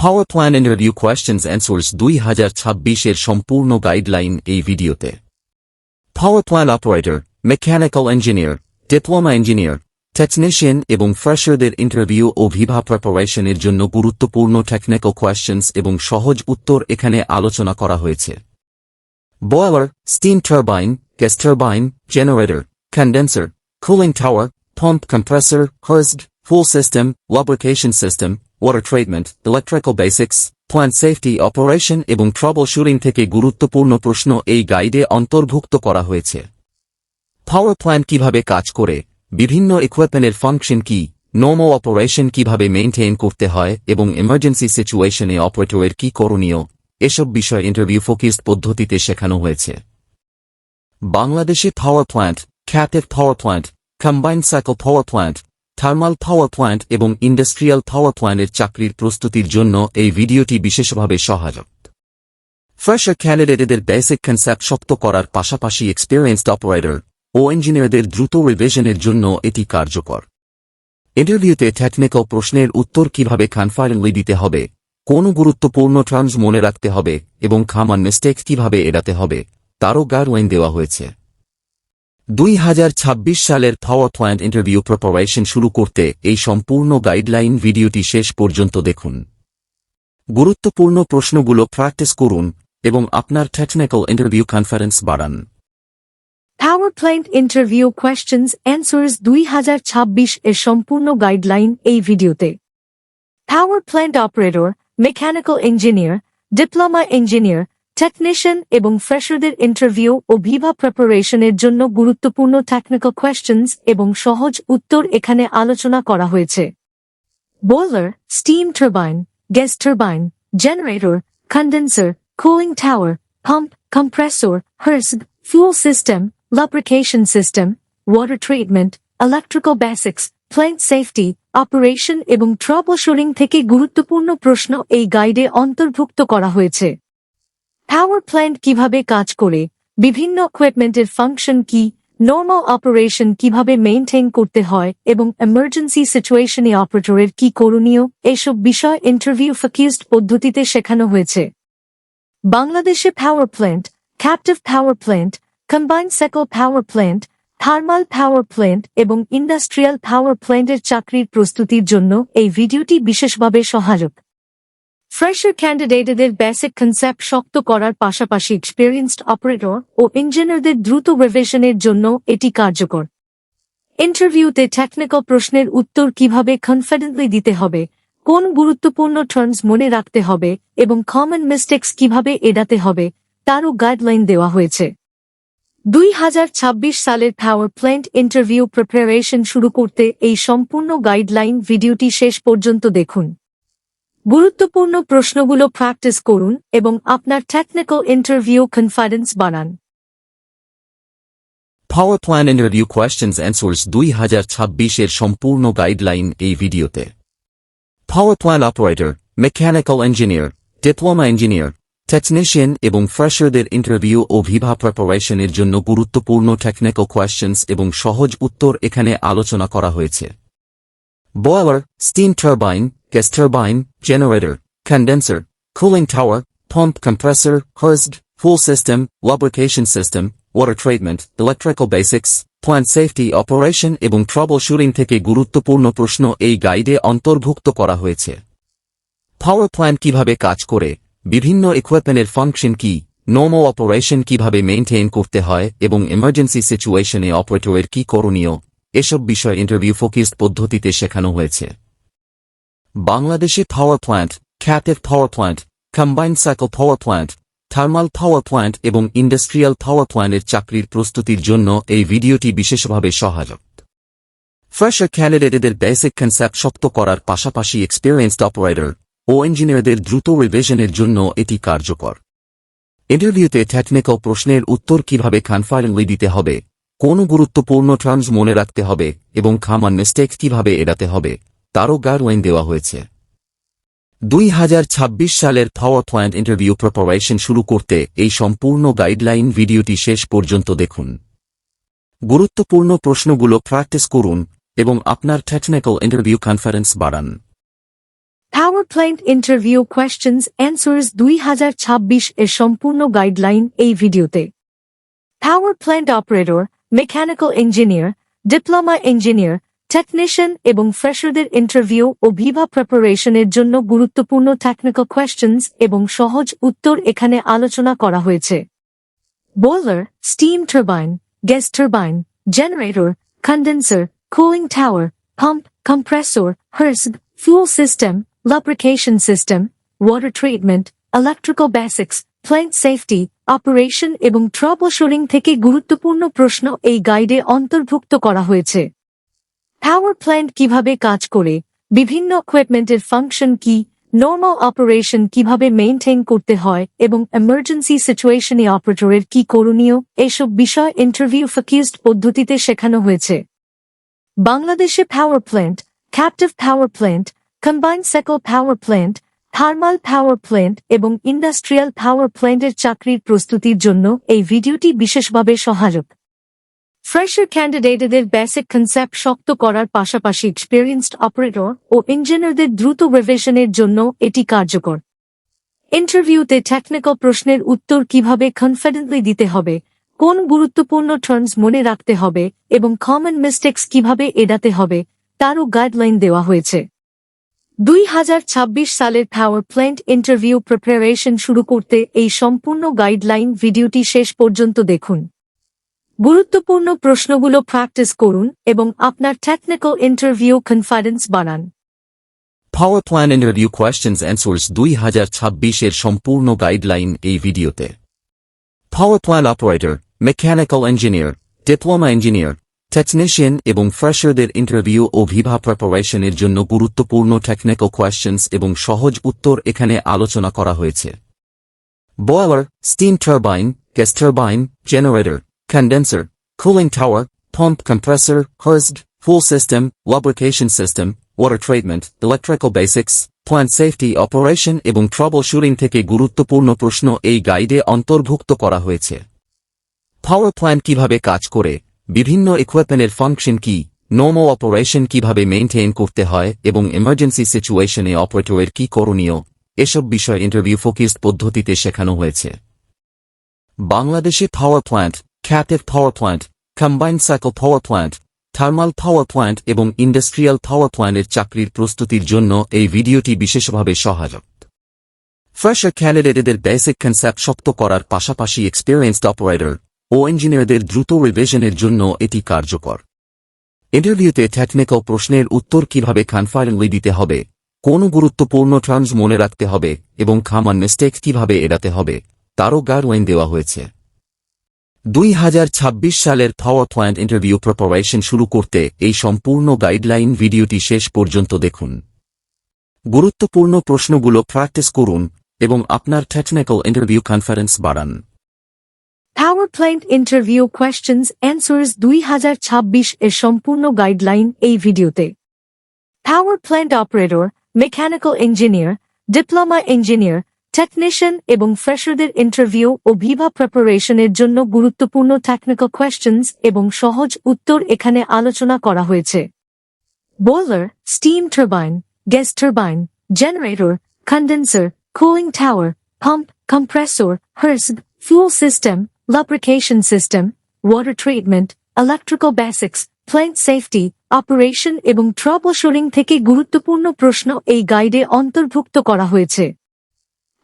Power Plant Interview Questions Answers 2026 এর সম্পূর্ণ guideline এই ভিডিওতে। Power Plant Operator, Mechanical Engineer, Diploma Engineer, Technician এবং ফ্রেশারদের ইন্টারভিউ ও ভিভা প্রিপারেশনের জন্য গুরুত্বপূর্ণ টেকনিক্যাল কোয়েশ্চেন্স এবং সহজ উত্তর এখানে আলোচনা করা হয়েছে। Boiler, Steam Turbine, Gas Turbine, Generator, Condenser, Cooling Tower, Pump Compressor, HRSG, Fuel System, Lubrication System, Water Treatment, Electrical Basics, Plant Safety Operation এবং Troubleshooting থেকে গুরুত্বপূর্ণ প্রশ্ন এই গাইডে অন্তর্ভুক্ত করা হয়েছে। পাওয়ার প্ল্যান্ট কিভাবে কাজ করে, বিভিন্ন ইকুইপমেন্টের ফাংশন কি, নর্মাল অপারেশন কিভাবে মেইনটেইন করতে হয় এবং ইমার্জেন্সি সিচুয়েশনে অপারেটরের কি করণীয়, এসব বিষয় ইন্টারভিউ ফোকাসড পদ্ধতিতে শেখানো হয়েছে। বাংলাদেশে power plant, captive power plant, combined cycle power plant, thermal power plant এবং ইন্ডাস্ট্রিয়াল পাওয়ার প্ল্যান্টের চাকরির প্রস্তুতির জন্য এই ভিডিওটি বিশেষভাবে সহায়ক। ফ্রেশার ক্যান্ডিডেটদের বেসিক কনসেপ্ট শক্ত করার পাশাপাশি এক্সপেরিয়েন্সড অপারেটর ও ইঞ্জিনিয়ারদের দ্রুত রিভিশনের জন্য এটি কার্যকর। ইন্টারভিউতে টেকনিক্যাল প্রশ্নের উত্তর কিভাবে কনফিডেন্টলি দিতে হবে, কোন গুরুত্বপূর্ণ টার্মস মনে রাখতে হবে এবং কমন মিস্টেক কিভাবে এড়াতে হবে তারও গাইডলাইন দেওয়া হয়েছে। 2026 সালের পাওয়ার প্ল্যান্ট ইন্টারভিউ প্রিপারেশন শুরু করতে এই সম্পূর্ণ গাইডলাইন ভিডিওটি শেষ পর্যন্ত দেখুন। গুরুত্বপূর্ণ প্রশ্নগুলো প্র্যাকটিস করুন এবং আপনার টেকনিক্যাল ইন্টারভিউ কনফিডেন্স বাড়ান। Power Plant Interview Questions Answers 2026 এর সম্পূর্ণ গাইডলাইন এই ভিডিওতে। Power Plant Operator, Mechanical Engineer, Diploma Engineer, Technician এবং ফ্রেশারদের ইন্টারভিউ ও ভিভা প্রিপারেশনের জন্য গুরুত্বপূর্ণ টেকনিক্যাল কোয়েশ্চেন্স এবং সহজ উত্তর এখানে আলোচনা করা হয়েছে। Boiler, Steam Turbine, Gas Turbine, Generator, Condenser, Cooling Tower, Pump, Compressor, HRSG, Fuel System, Lubrication System, Water Treatment, Electrical Basics, Plant Safety, Operation এবং Troubleshooting থেকে গুরুত্বপূর্ণ প্রশ্ন এই গাইডে অন্তর্ভুক্ত করা হয়েছে। পাওয়ার প্ল্যান্ট কিভাবে কাজ করে, বিভিন্ন ইকুইপমেন্টের ফাংশন কি, নর্মাল অপারেশন কিভাবে মেইনটেইন করতে হয় এবং ইমার্জেন্সি সিচুয়েশনে অপারেটরের কি করণীয়, এসব বিষয় ইন্টারভিউ ফোকাসড পদ্ধতিতে শেখানো হয়েছে। বাংলাদেশে power plant, captive power plant, combined cycle power plant, thermal power plant এবং ইন্ডাস্ট্রিয়াল পাওয়ার প্ল্যান্টের চাকরির প্রস্তুতির জন্য এই ভিডিওটি বিশেষভাবে সহায়ক। ফ্রেশার ক্যান্ডিডেটদের বেসিক কনসেপ্ট শক্ত করার পাশাপাশি এক্সপেরিয়েন্সড অপারেটর ও ইঞ্জিনিয়ারদের দ্রুত রিভিশনের জন্য এটি কার্যকর। ইন্টারভিউতে টেকনিক্যাল প্রশ্নের উত্তর কিভাবে কনফিডেন্টলি দিতে হবে, কোন গুরুত্বপূর্ণ টার্মস মনে রাখতে হবে এবং কমন মিস্টেকস কিভাবে এড়াতে হবে তারও গাইডলাইন দেওয়া হয়েছে। 2026 সালের পাওয়ার প্ল্যান্ট ইন্টারভিউ প্রিপারেশন শুরু করতে এই সম্পূর্ণ গাইডলাইন ভিডিওটি শেষ পর্যন্ত দেখুন। গুরুত্বপূর্ণ প্রশ্নগুলো প্র্যাকটিস করুন এবং আপনার টেকনিক্যাল ইন্টারভিউ কনফিডেন্স বাড়ান। Power Plant Interview Questions Answers 2026 এর সম্পূর্ণ গাইডলাইন এই ভিডিওতে। Power Plant Operator, Mechanical Engineer, Diploma Engineer, Technician এবং ফ্রেশারদের ইন্টারভিউ ও ভিভা প্রিপারেশনের জন্য গুরুত্বপূর্ণ টেকনিক্যাল কোয়েশ্চেন্স এবং সহজ উত্তর এখানে আলোচনা করা হয়েছে। Boiler, Steam Turbine, Gas Turbine, Generator, Condenser, Cooling Tower, Pump Compressor, HRSG, Fuel System, Lubrication System, Water Treatment, Electrical Basics, Plant Safety Operation এবং Troubleshooting থেকে গুরুত্বপূর্ণ প্রশ্ন এই গাইডে অন্তর্ভুক্ত করা হয়েছে। পাওয়ার প্ল্যান্ট কিভাবে কাজ করে, বিভিন্ন ইকুইপমেন্টের ফাংশন কি, নর্মাল অপারেশন কিভাবে মেইনটেইন করতে হয় এবং ইমার্জেন্সি সিচুয়েশনে অপারেটরের কি করণীয়, এসব বিষয় ইন্টারভিউ ফোকাসড পদ্ধতিতে শেখানো হয়েছে। বাংলাদেশে power plant, captive power plant, combined cycle power plant, thermal power plant এবং ইন্ডাস্ট্রিয়াল পাওয়ার প্ল্যান্টের চাকরির প্রস্তুতির জন্য এই ভিডিওটি বিশেষভাবে সহায়ক। ফ্রেশার ক্যান্ডিডেটদের বেসিক কনসেপ্ট শক্ত করার পাশাপাশি এক্সপেরিয়েন্সড অপারেটর ও ইঞ্জিনিয়ারদের দ্রুত রিভিশনের জন্য এটি কার্যকর। ইন্টারভিউতে টেকনিক্যাল প্রশ্নের উত্তর কিভাবে কনফিডেন্টলি দিতে হবে, কোন গুরুত্বপূর্ণ টার্মস মনে রাখতে হবে এবং কমন মিস্টেক কিভাবে এড়াতে হবে তারও গাইডলাইন দেওয়া হয়েছে। 2026 সালের পাওয়ার প্ল্যান্ট ইন্টারভিউ প্রিপারেশন শুরু করতে এই সম্পূর্ণ গাইডলাইন ভিডিওটি শেষ পর্যন্ত দেখুন। গুরুত্বপূর্ণ প্রশ্নগুলো প্র্যাকটিস করুন এবং আপনার টেকনিক্যাল ইন্টারভিউ কনফিডেন্স বাড়ান। Power Plant Interview Questions Answers 2026 এর সম্পূর্ণ গাইডলাইন এই ভিডিওতে। Power Plant Operator, Mechanical Engineer, Diploma Engineer, Technician এবং ফ্রেশারদের ইন্টারভিউ ও ভিভা প্রিপারেশনের জন্য গুরুত্বপূর্ণ টেকনিক্যাল কোয়েশ্চেনস এবং সহজ উত্তর এখানে আলোচনা করা হয়েছে। Boiler, steam turbine, gas turbine, generator, condenser, cooling tower, pump, compressor, HRSG, fuel system, lubrication system, water treatment, electrical basics, plant safety, operation এবং troubleshooting থেকে গুরুত্বপূর্ণ প্রশ্ন এই গাইডে অন্তর্ভুক্ত করা হয়েছে। পাওয়ার প্ল্যান্ট কিভাবে কাজ করে, বিভিন্ন ইকুইপমেন্টের ফাংশন কি, নরমাল অপারেশন কিভাবে মেইনটেইন করতে হয় এবং এমার্জেন্সি সিচুয়েশনে অপারেটরের কি করণীয়, এসব বিষয় ইন্টারভিউ ফোকাসড পদ্ধতিতে শেখানো হয়েছে। বাংলাদেশে power plant, captive power plant, combined cycle power plant, thermal power plant এবং ইন্ডাস্ট্রিয়াল পাওয়ার প্ল্যান্টের চাকরির প্রস্তুতির জন্য এই ভিডিওটি বিশেষভাবে সহায়ক। ফ্রেশার ক্যান্ডিডেটদের বেসিক কনসেপ্ট শক্ত করার পাশাপাশি এক্সপেরিয়েন্সড অপারেটর ও ইঞ্জিনিয়ারদের দ্রুত রিভিশনের জন্য এটি কার্যকর। ইন্টারভিউতে টেকনিক্যাল প্রশ্নের উত্তর কিভাবে কনফিডেন্টলি দিতে হবে, কোন গুরুত্বপূর্ণ টার্মস মনে রাখতে হবে এবং কমন মিস্টেকস কিভাবে এড়াতে হবে তারও গাইডলাইন দেওয়া হয়েছে। 2026 সালের পাওয়ার প্ল্যান্ট ইন্টারভিউ প্রিপারেশন শুরু করতে এই সম্পূর্ণ গাইডলাইন ভিডিওটি শেষ পর্যন্ত দেখুন। গুরুত্বপূর্ণ প্রশ্নগুলো প্র্যাকটিস করুন এবং আপনার টেকনিক্যাল ইন্টারভিউ কনফিডেন্স বাড়ান। Power Plant Interview Questions Answers 2026 এর সম্পূর্ণ গাইডলাইন এই ভিডিওতে। Power Plant Operator, Mechanical Engineer, Diploma Engineer, Technician এবং ফ্রেশারদের ইন্টারভিউ ও ভিভা প্রিপারেশনের জন্য গুরুত্বপূর্ণ টেকনিক্যাল কোয়েশ্চেনস এবং সহজ উত্তর এখানে আলোচনা করা হয়েছে। Boiler, steam turbine, gas turbine, generator, condenser, cooling tower, pump, compressor, HRSG, fuel system, lubrication system, water treatment, electrical basics, plant safety, operation এবং troubleshooting থেকে গুরুত্বপূর্ণ প্রশ্ন এই গাইডে অন্তর্ভুক্ত করা হয়েছে। পাওয়ার প্ল্যান্ট কিভাবে কাজ করে, বিভিন্ন ইকুইপমেন্টের ফাংশন কি, নরমাল অপারেশন কিভাবে মেইনটেইন করতে হয় এবং এমার্জেন্সি সিচুয়েশনে অপারেটরের কি করণীয়, এসব বিষয় ইন্টারভিউ ফোকাসড পদ্ধতিতে শেখানো হয়েছে। বাংলাদেশে power plant, captive power plant, combined cycle power plant, thermal power plant এবং ইন্ডাস্ট্রিয়াল পাওয়ার প্ল্যান্টের চাকরির প্রস্তুতির জন্য এই ভিডিওটি বিশেষভাবে সহায়ক। ফ্রেশার ক্যান্ডিডেটদের বেসিক কনসেপ্ট শক্ত করার পাশাপাশি এক্সপেরিয়েন্সড অপারেটর ও ইঞ্জিনিয়ারদের দ্রুত রিভিশনের জন্য এটি কার্যকর। ইন্টারভিউতে টেকনিক্যাল প্রশ্নের উত্তর কিভাবে কনফিডেন্টলি দিতে হবে, কোন গুরুত্বপূর্ণ টার্মস মনে রাখতে হবে এবং কমন মিস্টেকস কিভাবে এড়াতে হবে তারও গাইডলাইন দেওয়া হয়েছে। 2026 সালের পাওয়ার প্ল্যান্ট ইন্টারভিউ প্রিপারেশন শুরু করতে এই সম্পূর্ণ গাইডলাইন ভিডিওটি শেষ পর্যন্ত দেখুন। গুরুত্বপূর্ণ প্রশ্নগুলো প্র্যাকটিস করুন এবং আপনার টেকনিক্যাল ইন্টারভিউ কনফিডেন্স বাড়ান। Power Plant Interview Questions Answers 2026 এর সম্পূর্ণ গাইডলাইন এই ভিডিওতে। Power Plant Operator, Mechanical Engineer, Diploma Engineer, Technician এবং ফ্রেশারদের ইন্টারভিউ ও ভিভা প্রিপারেশনের জন্য গুরুত্বপূর্ণ টেকনিক্যাল কোয়েশ্চেনস এবং সহজ উত্তর এখানে আলোচনা করা হয়েছে। Boiler, steam turbine, gas turbine, generator, condenser, cooling tower, pump, compressor, HRSG, fuel system, lubrication system, water treatment, electrical basics, plant safety, operation এবং troubleshooting থেকে গুরুত্বপূর্ণ প্রশ্ন এই গাইডে অন্তর্ভুক্ত করা হয়েছে।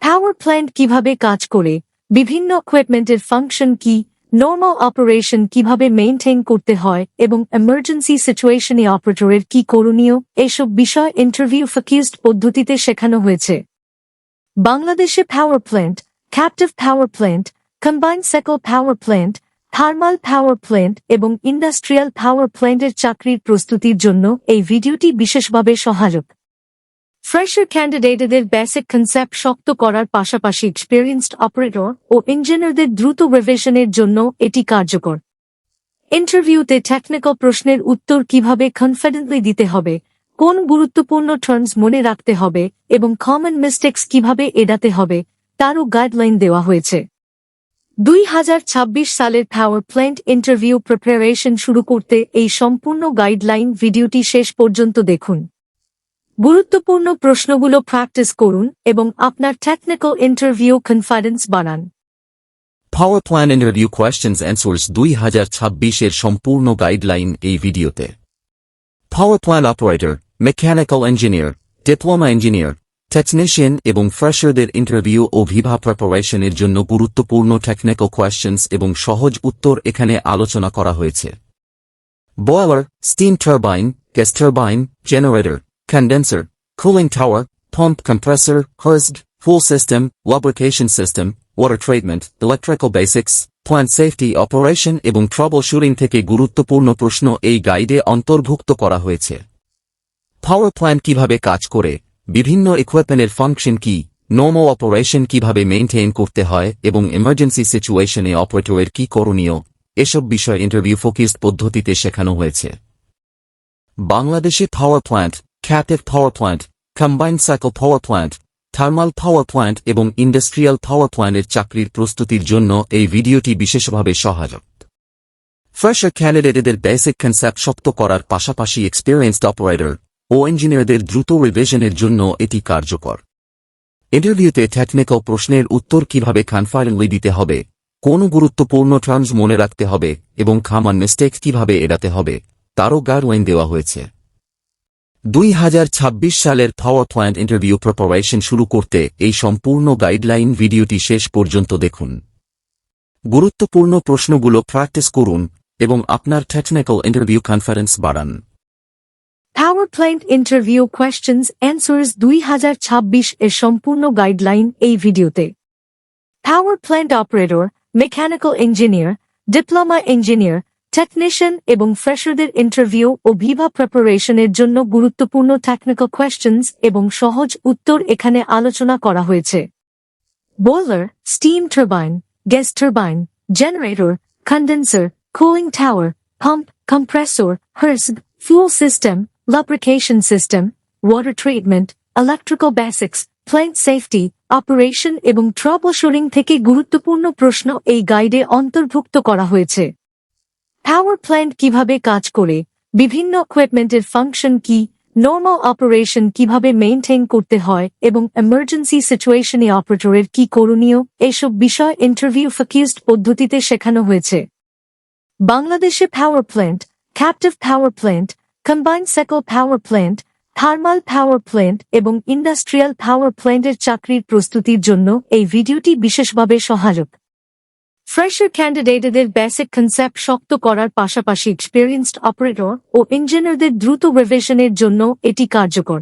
পাওয়ার প্ল্যান্ট কিভাবে কাজ করে, বিভিন্ন ইকুইপমেন্টের ফাংশন কি, নরমাল অপারেশন কিভাবে মেইনটেইন করতে হয় এবং এমার্জেন্সি সিচুয়েশনে অপারেটরের কি করণীয়, এসব বিষয় ইন্টারভিউ ফোকাসড পদ্ধতিতে শেখানো হয়েছে। বাংলাদেশে power plant, captive power plant, combined cycle power plant, thermal power plant এবং ইন্ডাস্ট্রিয়াল পাওয়ার প্ল্যান্টের চাকরির প্রস্তুতির জন্য এই ভিডিওটি বিশেষভাবে সহায়ক। ফ্রেশার ক্যান্ডিডেটদের বেসিক কনসেপ্ট শক্ত করার পাশাপাশি এক্সপেরিয়েন্সড অপারেটর ও ইঞ্জিনিয়ারদের দ্রুত রিভিশনের জন্য এটি কার্যকর। ইন্টারভিউতে টেকনিক্যাল প্রশ্নের উত্তর কিভাবে কনফিডেন্টলি দিতে হবে, কোন গুরুত্বপূর্ণ টার্মস মনে রাখতে হবে এবং কমন মিস্টেকস কিভাবে এড়াতে হবে তারও গাইডলাইন দেওয়া হয়েছে। 2026 সালের পাওয়ার প্ল্যান্ট ইন্টারভিউ প্রিপারেশন শুরু করতে এই সম্পূর্ণ গাইডলাইন ভিডিওটি শেষ পর্যন্ত দেখুন। গুরুত্বপূর্ণ প্রশ্নগুলো প্র্যাকটিস করুন এবং আপনার টেকনিক্যাল ইন্টারভিউ কনফিডেন্স বাড়ান। Power Plan Interview Questions Answers 2026 এর সম্পূর্ণ গাইডলাইন এই ভিডিওতে। Power Plant Operator, Mechanical Engineer, Diploma Engineer, Technician এবং ফ্রেশারদের ইন্টারভিউ ও ভিভা প্রিপারেশনের জন্য গুরুত্বপূর্ণ টেকনিক্যাল কোয়েশ্চেন্স এবং সহজ উত্তর এখানে আলোচনা করা হয়েছে। Boiler, Steam Turbine, Gas Turbine, Generator, Condenser, Cooling Tower, Pump Compressor, Hosed, Fuel System, Lubrication System, Water Treatment, Electrical Basics, Plant Safety Operation এবং Troubleshooting থেকে গুরুত্বপূর্ণ প্রশ্ন এই গাইডে অন্তর্ভুক্ত করা হয়েছে। পাওয়ার প্ল্যান্ট কিভাবে কাজ করে, বিভিন্ন ইকুইপমেন্টের ফাংশন কি, নর্মাল অপারেশন কিভাবে মেইনটেইন করতে হয় এবং এমার্জেন্সি সিচুয়েশনে অপারেটরের কি করণীয়, এসব বিষয় ইন্টারভিউ ফোকাসড পদ্ধতিতে শেখানো হয়েছে। বাংলাদেশে power plant, captive power plant, combined cycle power plant, thermal power plant এবং ইন্ডাস্ট্রিয়াল পাওয়ার প্ল্যান্টের চাকরির প্রস্তুতির জন্য এই ভিডিওটি বিশেষভাবে সহায়ক। ফ্রেশার ক্যান্ডিডেটদের বেসিক কনসেপ্ট শক্ত করার পাশাপাশি এক্সপেরিয়েন্সড অপারেটর ও ইঞ্জিনিয়ারদের দ্রুত রিভিশনের জন্য এটি কার্যকর। ইন্টারভিউতে টেকনিক্যাল প্রশ্নের উত্তর কিভাবে কনফিডেন্টলি দিতে হবে, কোন গুরুত্বপূর্ণ টার্মস মনে রাখতে হবে এবং কমন মিস্টেক কিভাবে এড়াতে হবে তারও গাইডলাইন দেওয়া হয়েছে। 2026 সালের পাওয়ার প্ল্যান্ট ইন্টারভিউ প্রিপারেশন শুরু করতে এই সম্পূর্ণ গাইডলাইন ভিডিওটি শেষ পর্যন্ত দেখুন। গুরুত্বপূর্ণ প্রশ্নগুলো প্র্যাকটিস করুন এবং আপনার টেকনিক্যাল ইন্টারভিউ কনফিডেন্স বাড়ান। Power Plant Interview Questions Answers 2026 এর সম্পূর্ণ গাইডলাইন এই ভিডিওতে। Power Plant Operator, Mechanical Engineer, Diploma Engineer, Technician এবং ফ্রেশারদের ইন্টারভিউ ও ভিভা প্রিপারেশনের জন্য গুরুত্বপূর্ণ টেকনিক্যাল কোয়েশ্চেন্স এবং সহজ উত্তর এখানে আলোচনা করা হয়েছে। Boiler, Steam Turbine, Gas Turbine, Generator, Condenser, Cooling Tower, Pump, Compressor, Hosed, Fuel System, Lubrication System, Water Treatment, Electrical Basics, Plant Safety, Operation এবং Troubleshooting থেকে গুরুত্বপূর্ণ প্রশ্ন এই গাইডে অন্তর্ভুক্ত করা হয়েছে। পাওয়ার প্ল্যান্ট কিভাবে কাজ করে, বিভিন্ন ইকুইপমেন্টের ফাংশন কি, নর্মাল অপারেশন কিভাবে মেইনটেইন করতে হয় এবং এমার্জেন্সি সিচুয়েশনে অপারেটরের কি করণীয়, এসব বিষয় ইন্টারভিউ ফোকাসড পদ্ধতিতে শেখানো হয়েছে। বাংলাদেশে power plant, captive power plant, combined cycle power plant, thermal power plant এবং ইন্ডাস্ট্রিয়াল পাওয়ার প্ল্যান্টের চাকরির প্রস্তুতির জন্য এই ভিডিওটি বিশেষভাবে সহায়ক। ফ্রেশার ক্যান্ডিডেটদের বেসিক কনসেপ্ট শক্ত করার পাশাপাশি এক্সপেরিয়েন্সড অপারেটর ও ইঞ্জিনিয়ারদের দ্রুত রিভিশনের জন্য এটি কার্যকর।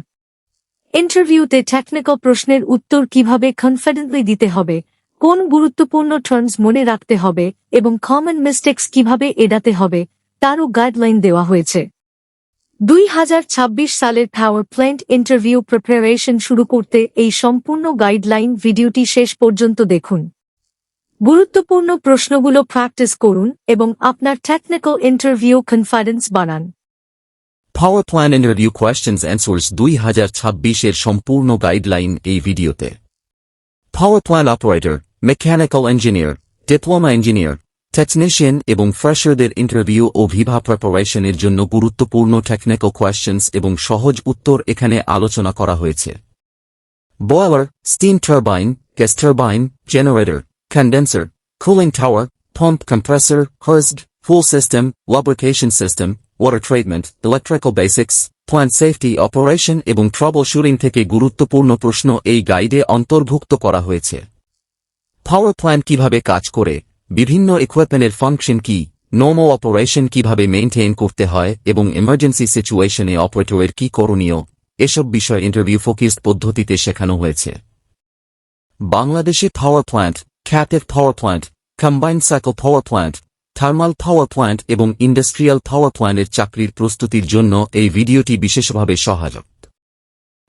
ইন্টারভিউতে টেকনিক্যাল প্রশ্নের উত্তর কিভাবে কনফিডেন্টলি দিতে হবে, কোন গুরুত্বপূর্ণ টার্মস মনে রাখতে হবে এবং কমন মিস্টেকস কিভাবে এড়াতে হবে তারও গাইডলাইন দেওয়া হয়েছে। 2026 সালের পাওয়ার প্ল্যান্ট ইন্টারভিউ প্রিপারেশন শুরু করতে এই সম্পূর্ণ গাইডলাইন ভিডিওটি শেষ পর্যন্ত দেখুন। গুরুত্বপূর্ণ প্রশ্নগুলো প্র্যাকটিস করুন এবং আপনার টেকনিক্যাল ইন্টারভিউ কনফিডেন্স বাড়ান। Power Plan Interview Questions Answers 2026 এর সম্পূর্ণ গাইডলাইন এই ভিডিওতে। Power Plant Operator, Mechanical Engineer, Diploma Engineer, Technician এবং ফ্রেশারদের ইন্টারভিউ ও ভিভা প্রিপারেশনের জন্য গুরুত্বপূর্ণ টেকনিক্যাল কোয়েশ্চেন্স এবং সহজ উত্তর এখানে আলোচনা করা হয়েছে। Boiler, Steam Turbine, Gas Turbine, Generator, Condenser, Cooling Tower, Pump Compressor, Hosed, Fuel System, Lubrication System, Water Treatment, Electrical Basics, Plant Safety Operation এবং Troubleshooting থেকে গুরুত্বপূর্ণ প্রশ্ন এই গাইডে অন্তর্ভুক্ত করা হয়েছে। পাওয়ার প্ল্যান্ট কিভাবে কাজ করে, বিভিন্ন ইকুইপমেন্টের ফাংশন কি, নর্মাল অপারেশন কিভাবে মেইনটেইন করতে হয় এবং এমার্জেন্সি সিচুয়েশনে অপারেটরের কি করণীয়, এসব বিষয় ইন্টারভিউ ফোকাসড পদ্ধতিতে শেখানো হয়েছে। বাংলাদেশে power plant, captive power plant, combined cycle power plant, thermal power plant এবং ইন্ডাস্ট্রিয়াল পাওয়ার প্ল্যান্টের চাকরির প্রস্তুতির জন্য এই ভিডিওটি বিশেষভাবে সহায়ক।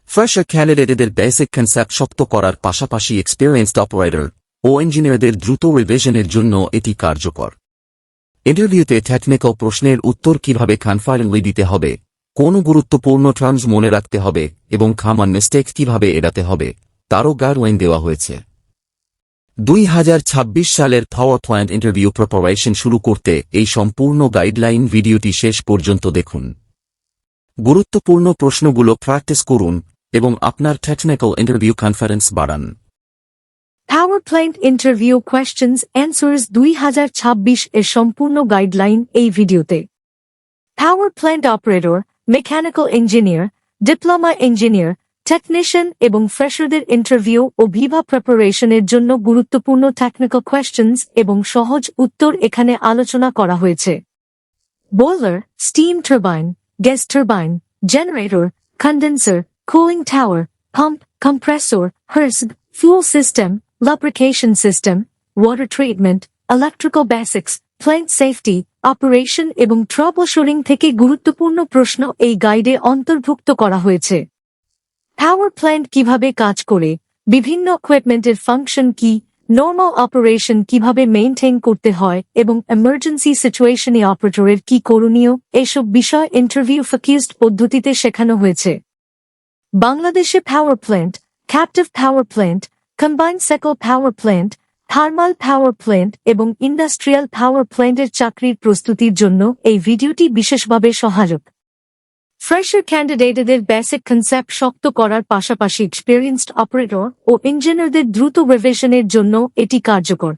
ফ্রেশার ক্যান্ডিডেটদের বেসিক কনসেপ্ট শক্ত করার পাশাপাশি এক্সপেরিয়েন্সড অপারেটর ও ইঞ্জিনিয়ারদের দ্রুত রিভিশনের জন্য এটি কার্যকর। ইন্টারভিউতে টেকনিক্যাল প্রশ্নের উত্তর কিভাবে কনফিডেন্টলি দিতে হবে, কোন গুরুত্বপূর্ণ টার্মস মনে রাখতে হবে এবং কমন মিস্টেক কিভাবে এড়াতে হবে তারও গাইডলাইন দেওয়া হয়েছে। 2026 সালের পাওয়ার প্ল্যান্ট ইন্টারভিউ প্রিপারেশন শুরু করতে এই সম্পূর্ণ গাইডলাইন ভিডিওটি শেষ পর্যন্ত দেখুন। গুরুত্বপূর্ণ প্রশ্নগুলো প্র্যাকটিস করুন এবং আপনার টেকনিক্যাল ইন্টারভিউ কনফিডেন্স বাড়ান। Power Plant Interview Questions Answers 2026 এর সম্পূর্ণ গাইডলাইন এই ভিডিওতে। Power Plant Operator, Mechanical Engineer, Diploma Engineer, Technician এবং ফ্রেশারদের ইন্টারভিউ ও ভিভা প্রিপারেশনের জন্য গুরুত্বপূর্ণ টেকনিক্যাল কোয়েশ্চেনস এবং সহজ উত্তর এখানে আলোচনা করা হয়েছে। Boiler, Steam Turbine, Gas Turbine, Generator, Condenser, Cooling Tower, Pump, Compressor, HRSG, Fuel System, Lubrication System, Water Treatment, Electrical Basics, Plant Safety, Operation এবং Troubleshooting থেকে গুরুত্বপূর্ণ প্রশ্ন এই গাইডে অন্তর্ভুক্ত করা হয়েছে। পাওয়ার প্ল্যান্ট কিভাবে কাজ করে, বিভিন্ন ইকুইপমেন্টের ফাংশন কি, নরমাল অপারেশন কিভাবে মেইনটেইন করতে হয় এবং এমার্জেন্সি সিচুয়েশনে অপারেটরের কি করণীয়, এসব বিষয় ইন্টারভিউ ফোকাসড পদ্ধতিতে শেখানো হয়েছে। বাংলাদেশে power plant, captive power plant, combined cycle power plant, thermal power plant এবং ইন্ডাস্ট্রিয়াল পাওয়ার প্ল্যান্টের চাকরির প্রস্তুতির জন্য এই ভিডিওটি বিশেষভাবে সহায়ক। ফ্রেশার ক্যান্ডিডেটদের বেসিক কনসেপ্ট শক্ত করার পাশাপাশি এক্সপেরিয়েন্সড অপারেটর ও ইঞ্জিনিয়ারদের দ্রুত রিভিশনের জন্য এটি কার্যকর।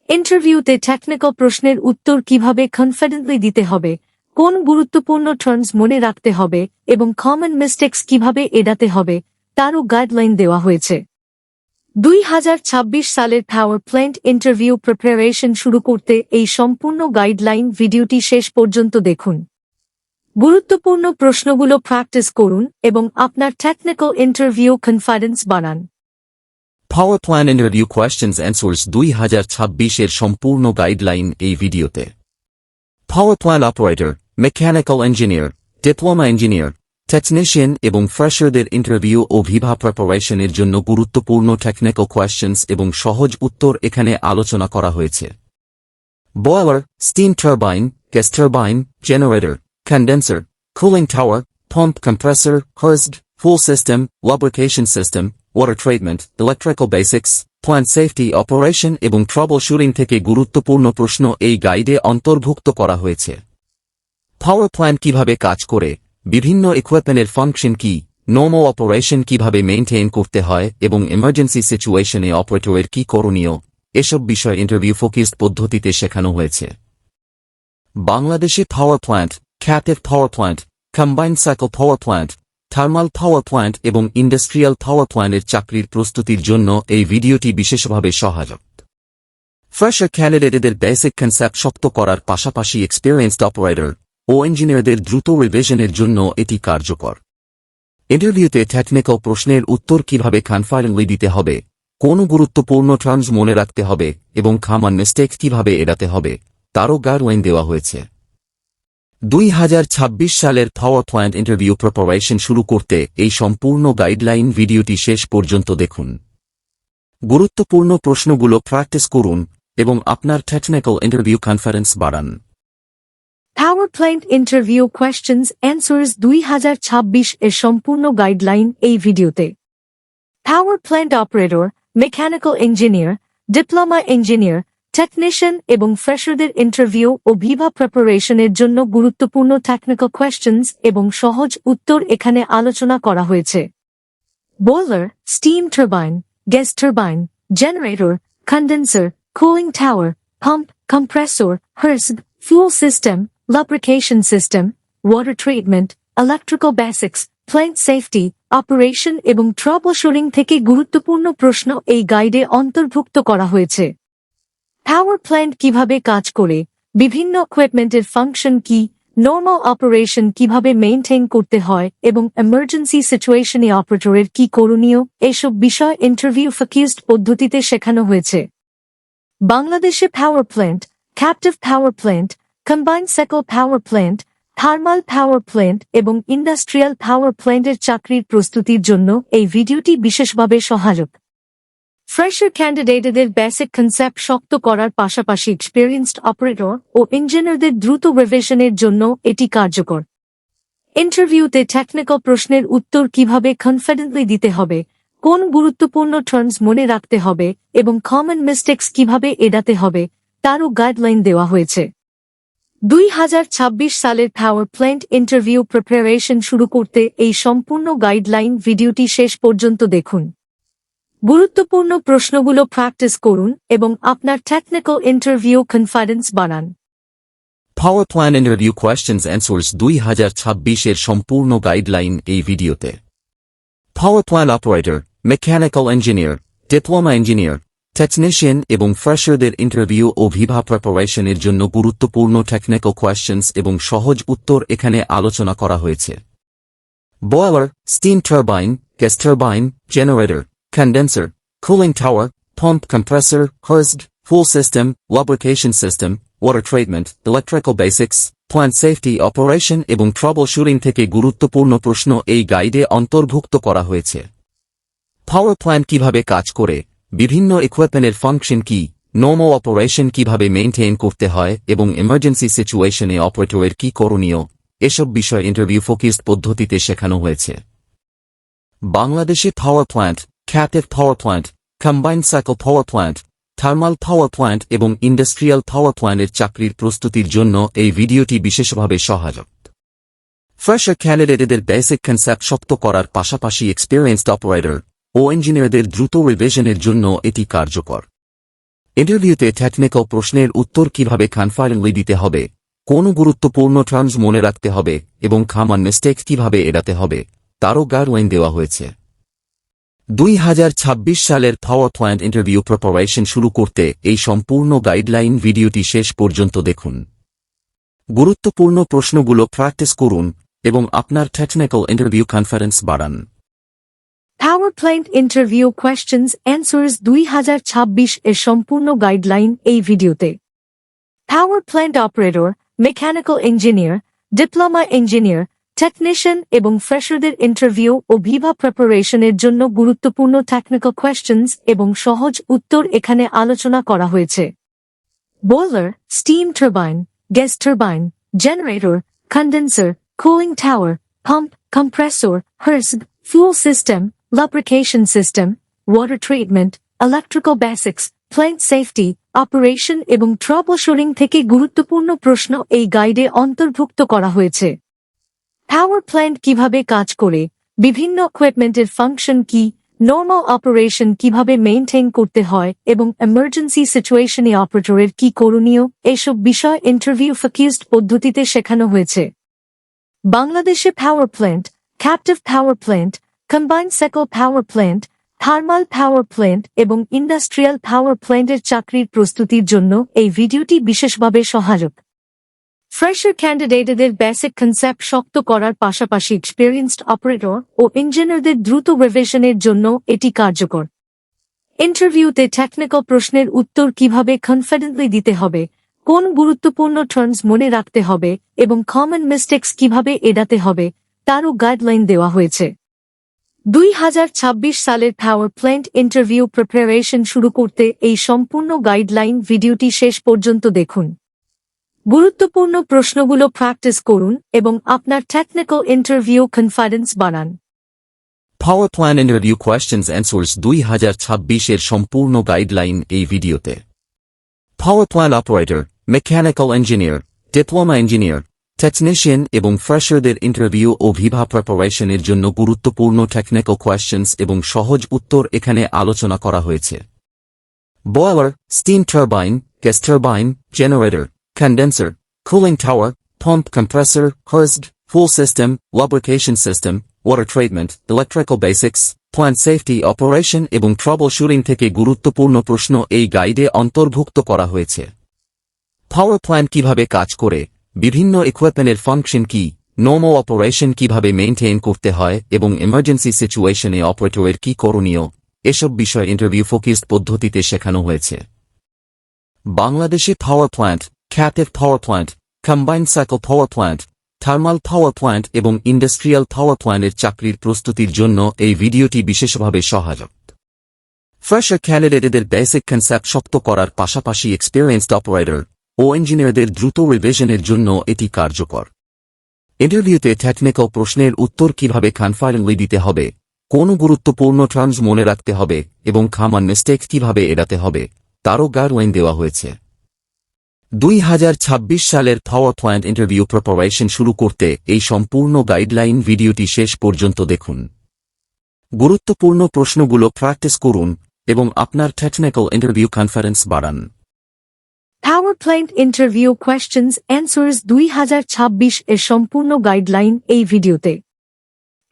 ইন্টারভিউতে টেকনিক্যাল প্রশ্নের উত্তর কিভাবে কনফিডেন্টলি দিতে হবে, কোন গুরুত্বপূর্ণ টার্মস মনে রাখতে হবে এবং কমন মিস্টেকস কিভাবে এড়াতে হবে তারও গাইডলাইন দেওয়া হয়েছে। 2026 সালের পাওয়ার প্ল্যান্ট ইন্টারভিউ প্রিপারেশন শুরু করতে এই সম্পূর্ণ গাইডলাইন ভিডিওটি শেষ পর্যন্ত দেখুন। গুরুত্বপূর্ণ প্রশ্নগুলো প্র্যাকটিস করুন এবং আপনার টেকনিক্যাল ইন্টারভিউ কনফিডেন্স বাড়ান। Power plant interview questions answers 2026 এর সম্পূর্ণ গাইডলাইন এই ভিডিওতে। Power plant operator, mechanical engineer, diploma engineer, technician এবং ফ্রেশারদের ইন্টারভিউ ও ভিভা প্রিপারেশনের জন্য গুরুত্বপূর্ণ টেকনিক্যাল কোয়েশ্চেনস এবং সহজ উত্তর এখানে আলোচনা করা হয়েছে। Boiler, steam turbine, gas turbine, generator, condenser, cooling tower, pump, compressor, HRSG, fuel system, lubrication system, water treatment, electrical basics, plant safety, operation এবং troubleshooting থেকে গুরুত্বপূর্ণ প্রশ্ন এই গাইডে অন্তর্ভুক্ত করা হয়েছে। পাওয়ার প্ল্যান্ট কিভাবে কাজ করে, বিভিন্ন ইকুইপমেন্টের ফাংশন কি, নরমাল অপারেশন কিভাবে মেইনটেইন করতে হয় এবং এমার্জেন্সি সিচুয়েশনে অপারেটরের কি করণীয়, এসব বিষয় ইন্টারভিউ ফোকাসড পদ্ধতিতে শেখানো হয়েছে। বাংলাদেশে power plant, captive power plant, combined cycle power plant, thermal power plant এবং ইন্ডাস্ট্রিয়াল পাওয়ার প্ল্যান্টের চাকরির প্রস্তুতির জন্য এই ভিডিওটি বিশেষভাবে সহায়ক। ফ্রেশার ক্যান্ডিডেটদের বেসিক কনসেপ্ট শক্ত করার পাশাপাশি এক্সপেরিয়েন্সড অপারেটর ও ইঞ্জিনিয়ারদের দ্রুত রিভিশনের জন্য এটি কার্যকর। ইন্টারভিউতে টেকনিক্যাল প্রশ্নের উত্তর কিভাবে কনফিডেন্টলি দিতে হবে, কোন গুরুত্বপূর্ণ টার্মস মনে রাখতে হবে এবং কমন মিস্টেক কিভাবে এড়াতে হবে তারও গাইডলাইন দেওয়া হয়েছে। 2026 সালের পাওয়ার প্ল্যান্ট ইন্টারভিউ প্রিপারেশন শুরু করতে এই সম্পূর্ণ গাইডলাইন ভিডিওটি শেষ পর্যন্ত দেখুন। গুরুত্বপূর্ণ প্রশ্নগুলো প্র্যাকটিস করুন এবং আপনার টেকনিক্যাল ইন্টারভিউ কনফিডেন্স বাড়ান। Power Plant Interview Questions Answers 2026 এর সম্পূর্ণ গাইডলাইন এই ভিডিওতে। Power Plant Operator, Mechanical Engineer, Diploma Engineer, technician এবং ফ্রেশারদের ইন্টারভিউ ও ভিভা প্রিপারেশনের জন্য গুরুত্বপূর্ণ টেকনিক্যাল কোয়েশ্চেনস এবং সহজ উত্তর এখানে আলোচনা করা হয়েছে। Boiler, steam turbine, gas turbine, generator, condenser, cooling tower, pump, compressor, HRSG, fuel system, lubrication system, water treatment, electrical basics, plant safety, operation এবং troubleshooting থেকে গুরুত্বপূর্ণ প্রশ্ন এই গাইডে অন্তর্ভুক্ত করা হয়েছে। পাওয়ার প্ল্যান্ট কিভাবে কাজ করে, বিভিন্ন ইকুইপমেন্টের ফাংশন কি, নরমাল অপারেশন কিভাবে মেইনটেইন করতে হয় এবং এমার্জেন্সি সিচুয়েশনে অপারেটরের কি করণীয়, এসব বিষয় ইন্টারভিউ ফোকাসড পদ্ধতিতে শেখানো হয়েছে। বাংলাদেশে power plant, captive power plant, combined cycle power plant, thermal power plant এবং ইন্ডাস্ট্রিয়াল পাওয়ার প্ল্যান্টের চাকরির প্রস্তুতির জন্য এই ভিডিওটি বিশেষভাবে সহায়ক। ফ্রেশার ক্যান্ডিডেটদের বেসিক কনসেপ্ট শক্ত করার পাশাপাশি এক্সপেরিয়েন্সড অপারেটর ও ইঞ্জিনিয়ারদের দ্রুত রিভিশনের জন্য এটি কার্যকর। ইন্টারভিউতে টেকনিক্যাল প্রশ্নের উত্তর কিভাবে কনফিডেন্টলি দিতে হবে, কোন গুরুত্বপূর্ণ টার্মস মনে রাখতে হবে এবং কমন মিস্টেকস কিভাবে এড়াতে হবে তারও গাইডলাইন দেওয়া হয়েছে। 2026 সালের পাওয়ার প্ল্যান্ট ইন্টারভিউ প্রিপারেশন শুরু করতে এই সম্পূর্ণ গাইডলাইন ভিডিওটি শেষ পর্যন্ত দেখুন। গুরুত্বপূর্ণ প্রশ্নগুলো প্র্যাকটিস করুন এবং আপনার টেকনিক্যাল ইন্টারভিউ কনফিডেন্স বাড়ান। Power Plant Interview Questions Answers 2026 এর সম্পূর্ণ গাইডলাইন এই ভিডিওতে। Power Plant Operator, Mechanical Engineer, Diploma Engineer, Technician এবং ফ্রেশারদের ইন্টারভিউ ও ভিভা প্রিপারেশনের জন্য গুরুত্বপূর্ণ টেকনিক্যাল কোয়েশ্চেন্স এবং সহজ উত্তর এখানে আলোচনা করা হয়েছে। Boiler, steam turbine, gas turbine, generator, condenser, cooling tower, pump, compressor, হার্জড, fuel system, lubrication system, water treatment, electrical basics, plant safety operation এবং ট্রাবল শুটিং থেকে গুরুত্বপূর্ণ প্রশ্ন এই গাইডে অন্তর্ভুক্ত করা হয়েছে। পাওয়ার প্ল্যান্ট কিভাবে কাজ করে, বিভিন্ন ইকুইপমেন্টের ফাংশন কি, নর্মাল অপারেশন কিভাবে মেইনটেইন করতে হয় এবং এমার্জেন্সি সিচুয়েশনে অপারেটরের কি করণীয়, এসব বিষয় ইন্টারভিউ ফোকাসড পদ্ধতিতে শেখানো হয়েছে। বাংলাদেশে power plant, captive power plant, combined cycle power plant, thermal power plant এবং ইন্ডাস্ট্রিয়াল পাওয়ার প্ল্যান্টের চাকরির প্রস্তুতির জন্য এই ভিডিওটি বিশেষভাবে সহায়ক। ফ্রেশার ক্যান্ডিডেটদের বেসিক কনসেপ্ট শক্ত করার পাশাপাশি এক্সপেরিয়েন্সড অপারেটর ও ইঞ্জিনিয়ারদের দ্রুত রিভিশনের জন্য এটি কার্যকর। ইন্টারভিউতে টেকনিক্যাল প্রশ্নের উত্তর কিভাবে কনফিডেন্টলি দিতে হবে, কোন গুরুত্বপূর্ণ টার্মস মনে রাখতে হবে এবং কমন মিস্টেক কিভাবে এড়াতে হবে তারও গাইডলাইন দেওয়া হয়েছে। 2026 সালের পাওয়ার প্ল্যান্ট ইন্টারভিউ প্রিপারেশন শুরু করতে এই সম্পূর্ণ গাইডলাইন ভিডিওটি শেষ পর্যন্ত দেখুন। গুরুত্বপূর্ণ প্রশ্নগুলো প্র্যাকটিস করুন এবং আপনার টেকনিক্যাল ইন্টারভিউ কনফিডেন্স বাড়ান। Power plant interview questions answers 2026 এর সম্পূর্ণ গাইডলাইন এই ভিডিওতে। Power plant operator, mechanical engineer, diploma engineer, technician এবং ফ্রেশারদের ইন্টারভিউ ও ভিভা প্রিপারেশনের জন্য গুরুত্বপূর্ণ টেকনিক্যাল কোয়েশ্চেন্স এবং সহজ উত্তর এখানে আলোচনা করা হয়েছে। Boiler, steam turbine, gas turbine, generator, condenser, cooling tower, pump, compressor, হার্জড, fuel system, lubrication system, water treatment, electrical basics, plant safety, operation এবং troubleshooting থেকে গুরুত্বপূর্ণ প্রশ্ন এই গাইডে অন্তর্ভুক্ত করা হয়েছে। পাওয়ার প্ল্যান্ট কিভাবে কাজ করে, বিভিন্ন ইকুইপমেন্টের ফাংশন কি, নর্মাল অপারেশন কিভাবে মেইনটেইন করতে হয় এবং এমার্জেন্সি সিচুয়েশনে অপারেটরের কি করণীয়, এসব বিষয় ইন্টারভিউ ফোকাসড পদ্ধতিতে শেখানো হয়েছে। বাংলাদেশে power plant, captive power plant, combined cycle power plant, thermal power plant এবং ইন্ডাস্ট্রিয়াল পাওয়ার প্ল্যান্টের চাকরির প্রস্তুতির জন্য এই ভিডিওটি বিশেষভাবে সহায়ক। ফ্রেশার ক্যান্ডিডেটদের বেসিক কনসেপ্ট শক্ত করার পাশাপাশি এক্সপেরিয়েন্সড অপারেটর ও ইঞ্জিনিয়ারদের দ্রুত রিভিশনের জন্য এটি কার্যকর। ইন্টারভিউতে টেকনিক্যাল প্রশ্নের উত্তর কিভাবে কনফিডেন্টলি দিতে হবে, কোন গুরুত্বপূর্ণ টার্মস মনে রাখতে হবে এবং কমন মিস্টেকস কিভাবে এড়াতে হবে তারও গাইডলাইন দেওয়া হয়েছে। 2026 সালের পাওয়ার প্ল্যান্ট ইন্টারভিউ প্রিপারেশন শুরু করতে এই সম্পূর্ণ গাইডলাইন ভিডিওটি শেষ পর্যন্ত দেখুন। গুরুত্বপূর্ণ প্রশ্নগুলো প্র্যাকটিস করুন এবং আপনার টেকনিক্যাল ইন্টারভিউ কনফিডেন্স বাড়ান। Power Plant Interview Questions Answers 2026 এর সম্পূর্ণ গাইডলাইন এই ভিডিওতে। Power Plant Operator, Mechanical Engineer, Diploma Engineer, technician এবং ফ্রেশারদের ইন্টারভিউ ও ভিভা প্রিপারেশনের জন্য গুরুত্বপূর্ণ টেকনিক্যাল কোয়েশ্চেন্স এবং সহজ উত্তর এখানে আলোচনা করা হয়েছে। Boiler, steam turbine, gas turbine, generator, condenser, cooling tower, pump, compressor, হার্জড, fuel system, lubrication system, water treatment, electrical basics, plant safety operation এবং ট্রাবল শুটিং থেকে গুরুত্বপূর্ণ প্রশ্ন এই গাইডে অন্তর্ভুক্ত করা হয়েছে। পাওয়ার প্ল্যান্ট কিভাবে কাজ করে, বিভিন্ন ইকুইপমেন্টের ফাংশন কি, নর্মাল অপারেশন কিভাবে মেইনটেইন করতে হয় এবং এমার্জেন্সি সিচুয়েশনে অপারেটরের কি করণীয়, এসব বিষয় ইন্টারভিউ ফোকাসড পদ্ধতিতে শেখানো হয়েছে। বাংলাদেশে power plant, captive power plant, combined cycle power plant, thermal power plant এবং ইন্ডাস্ট্রিয়াল পাওয়ার প্ল্যান্টের চাকরির প্রস্তুতির জন্য এই ভিডিওটি বিশেষভাবে সহায়ক। ফ্রেশার ক্যান্ডিডেটদের বেসিক কনসেপ্ট শক্ত করার পাশাপাশি এক্সপেরিয়েন্সড অপারেটর ও ইঞ্জিনিয়ারদের দ্রুত রিভিশনের জন্য এটি কার্যকর। ইন্টারভিউতে টেকনিক্যাল প্রশ্নের উত্তর কিভাবে কনফিডেন্টলি দিতে হবে, কোন গুরুত্বপূর্ণ টার্মস মনে রাখতে হবে এবং কমন মিস্টেক কিভাবে এড়াতে হবে তারও গাইডলাইন দেওয়া হয়েছে। 2026 সালের পাওয়ার প্ল্যান্ট ইন্টারভিউ প্রিপারেশন শুরু করতে এই সম্পূর্ণ গাইডলাইন ভিডিওটি শেষ পর্যন্ত দেখুন। গুরুত্বপূর্ণ প্রশ্নগুলো প্র্যাকটিস করুন এবং আপনার টেকনিক্যাল ইন্টারভিউ কনফিডেন্স বাড়ান। Power Plant Interview Questions Answers 2026 এর সম্পূর্ণ গাইডলাইন এই ভিডিওতে।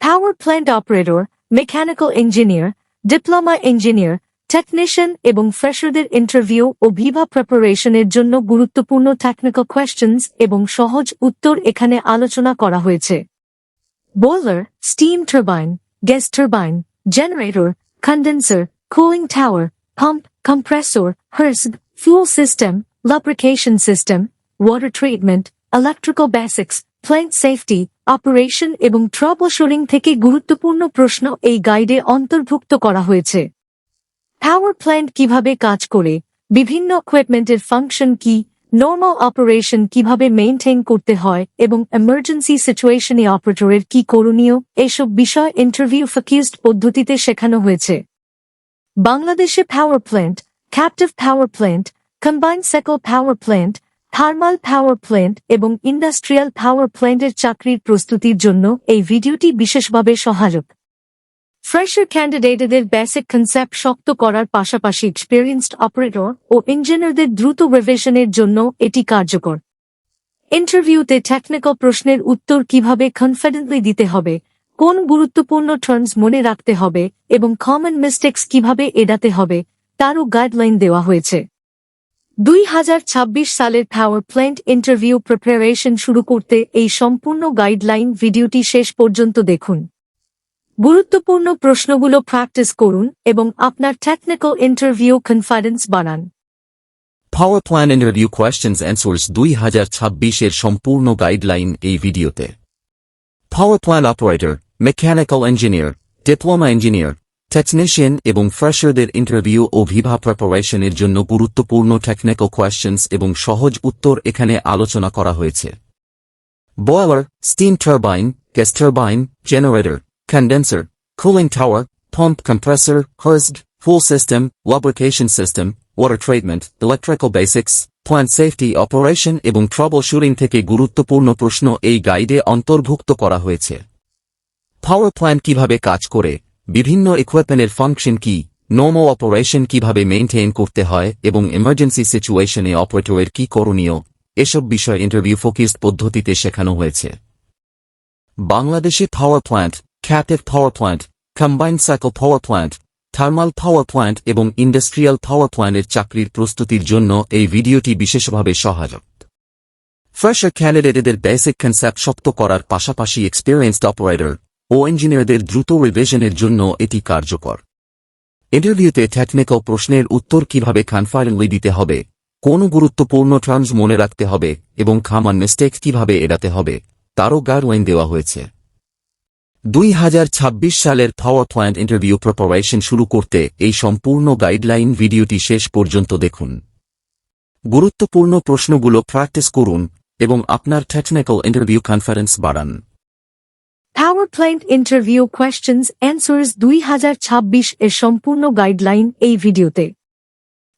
Power Plant Operator, Mechanical Engineer, Diploma Engineer, Technician এবং ফ্রেশারদের ইন্টারভিউ ও ভিভা প্রিপারেশনের জন্য গুরুত্বপূর্ণ টেকনিক্যাল কোয়েশ্চেন্স এবং সহজ উত্তর এখানে আলোচনা করা হয়েছে। Boiler, Steam Turbine, Gas Turbine, Generator, Condenser, Cooling Tower, Pump, Compressor, HRSG, Fuel System, Lubrication System, Water Treatment, Electrical Basics, Plant Safety, Operation এবং Troubleshooting থেকে গুরুত্বপূর্ণ প্রশ্ন এই গাইডে অন্তর্ভুক্ত করা হয়েছে। পাওয়ার প্ল্যান্ট কিভাবে কাজ করে, বিভিন্ন ইকুইপমেন্টের ফাংশন কি, নরমাল অপারেশন কিভাবে মেইনটেইন করতে হয় এবং এমার্জেন্সি সিচুয়েশনে অপারেটরের কি করণীয়, এসব বিষয় ইন্টারভিউ ফোকাসড পদ্ধতিতে শেখানো হয়েছে। বাংলাদেশে power plant, captive power plant, combined cycle power plant, thermal power plant এবং ইন্ডাস্ট্রিয়াল পাওয়ার প্ল্যান্টের চাকরির প্রস্তুতির জন্য এই ভিডিওটি বিশেষভাবে সহায়ক। ফ্রেশার ক্যান্ডিডেটদের বেসিক কনসেপ্ট শক্ত করার পাশাপাশি এক্সপেরিয়েন্সড অপারেটর ও ইঞ্জিনিয়ারদের দ্রুত রিভিশনের জন্য এটি কার্যকর। ইন্টারভিউতে টেকনিক্যাল প্রশ্নের উত্তর কিভাবে কনফিডেন্টলি দিতে হবে, কোন গুরুত্বপূর্ণ টার্মস মনে রাখতে হবে এবং কমন মিস্টেকস কিভাবে এড়াতে হবে তারও গাইডলাইন দেওয়া হয়েছে। 2026 সালের পাওয়ার প্ল্যান্ট ইন্টারভিউ প্রিপারেশন শুরু করতে এই সম্পূর্ণ গাইডলাইন ভিডিওটি শেষ পর্যন্ত দেখুন। গুরুত্বপূর্ণ প্রশ্নগুলো প্র্যাকটিস করুন এবং আপনার টেকনিক্যাল ইন্টারভিউ কনফিডেন্স বাড়ান। Power plant interview questions answers 2026 এর সম্পূর্ণ গাইডলাইন এই ভিডিওতে। Power plant operator, mechanical engineer, diploma engineer, technician এবং ফ্রেশারদের ইন্টারভিউ ও ভিভা প্রিপারেশনের জন্য গুরুত্বপূর্ণ টেকনিক্যাল কোয়েশ্চেন্স এবং সহজ উত্তর এখানে আলোচনা করা হয়েছে। Boiler, steam turbine, gas turbine, generator, condenser, cooling tower, pump, compressor, HRSG, fuel system, lubrication system, water treatment, electrical basics, plant safety, operation এবং troubleshooting থেকে গুরুত্বপূর্ণ প্রশ্ন এই গাইডে অন্তর্ভুক্ত করা হয়েছে। পাওয়ার প্ল্যান্ট কিভাবে কাজ করে, বিভিন্ন ইকুইপমেন্টের ফাংশন কি, নরমাল অপারেশন কিভাবে মেইনটেইন করতে হয় এবং এমার্জেন্সি সিচুয়েশনে অপারেটরের কি করণীয়, এসব বিষয় ইন্টারভিউ ফোকাসড পদ্ধতিতে শেখানো হয়েছে। বাংলাদেশে power plant, captive power plant, combined cycle power plant, thermal power plant এবং ইন্ডাস্ট্রিয়াল পাওয়ার প্ল্যান্টের চাকরির প্রস্তুতির জন্য এই ভিডিওটি বিশেষভাবে সহায়ক। ফ্রেশার ক্যান্ডিডেটদের বেসিক কনসেপ্ট শক্ত করার পাশাপাশি এক্সপেরিয়েন্সড অপারেটর ও ইঞ্জিনিয়ারদের দ্রুত রিভিশনের জন্য এটি কার্যকর। ইন্টারভিউতে টেকনিক্যাল প্রশ্নের উত্তর কিভাবে কনফিডেন্টলি দিতে হবে, কোন গুরুত্বপূর্ণ টার্মস মনে রাখতে হবে এবং কমন মিস্টেকস কিভাবে এড়াতে হবে তারও গাইডলাইন দেওয়া হয়েছে। 2026 সালের পাওয়ার প্ল্যান্ট ইন্টারভিউ প্রিপারেশন শুরু করতে এই সম্পূর্ণ গাইডলাইন ভিডিওটি শেষ পর্যন্ত দেখুন। গুরুত্বপূর্ণ প্রশ্নগুলো প্র্যাকটিস করুন এবং আপনার টেকনিক্যাল ইন্টারভিউ কনফিডেন্স বাড়ান। Power Plant Interview Questions Answers 2026 এর সম্পূর্ণ গাইডলাইন এই ভিডিওতে।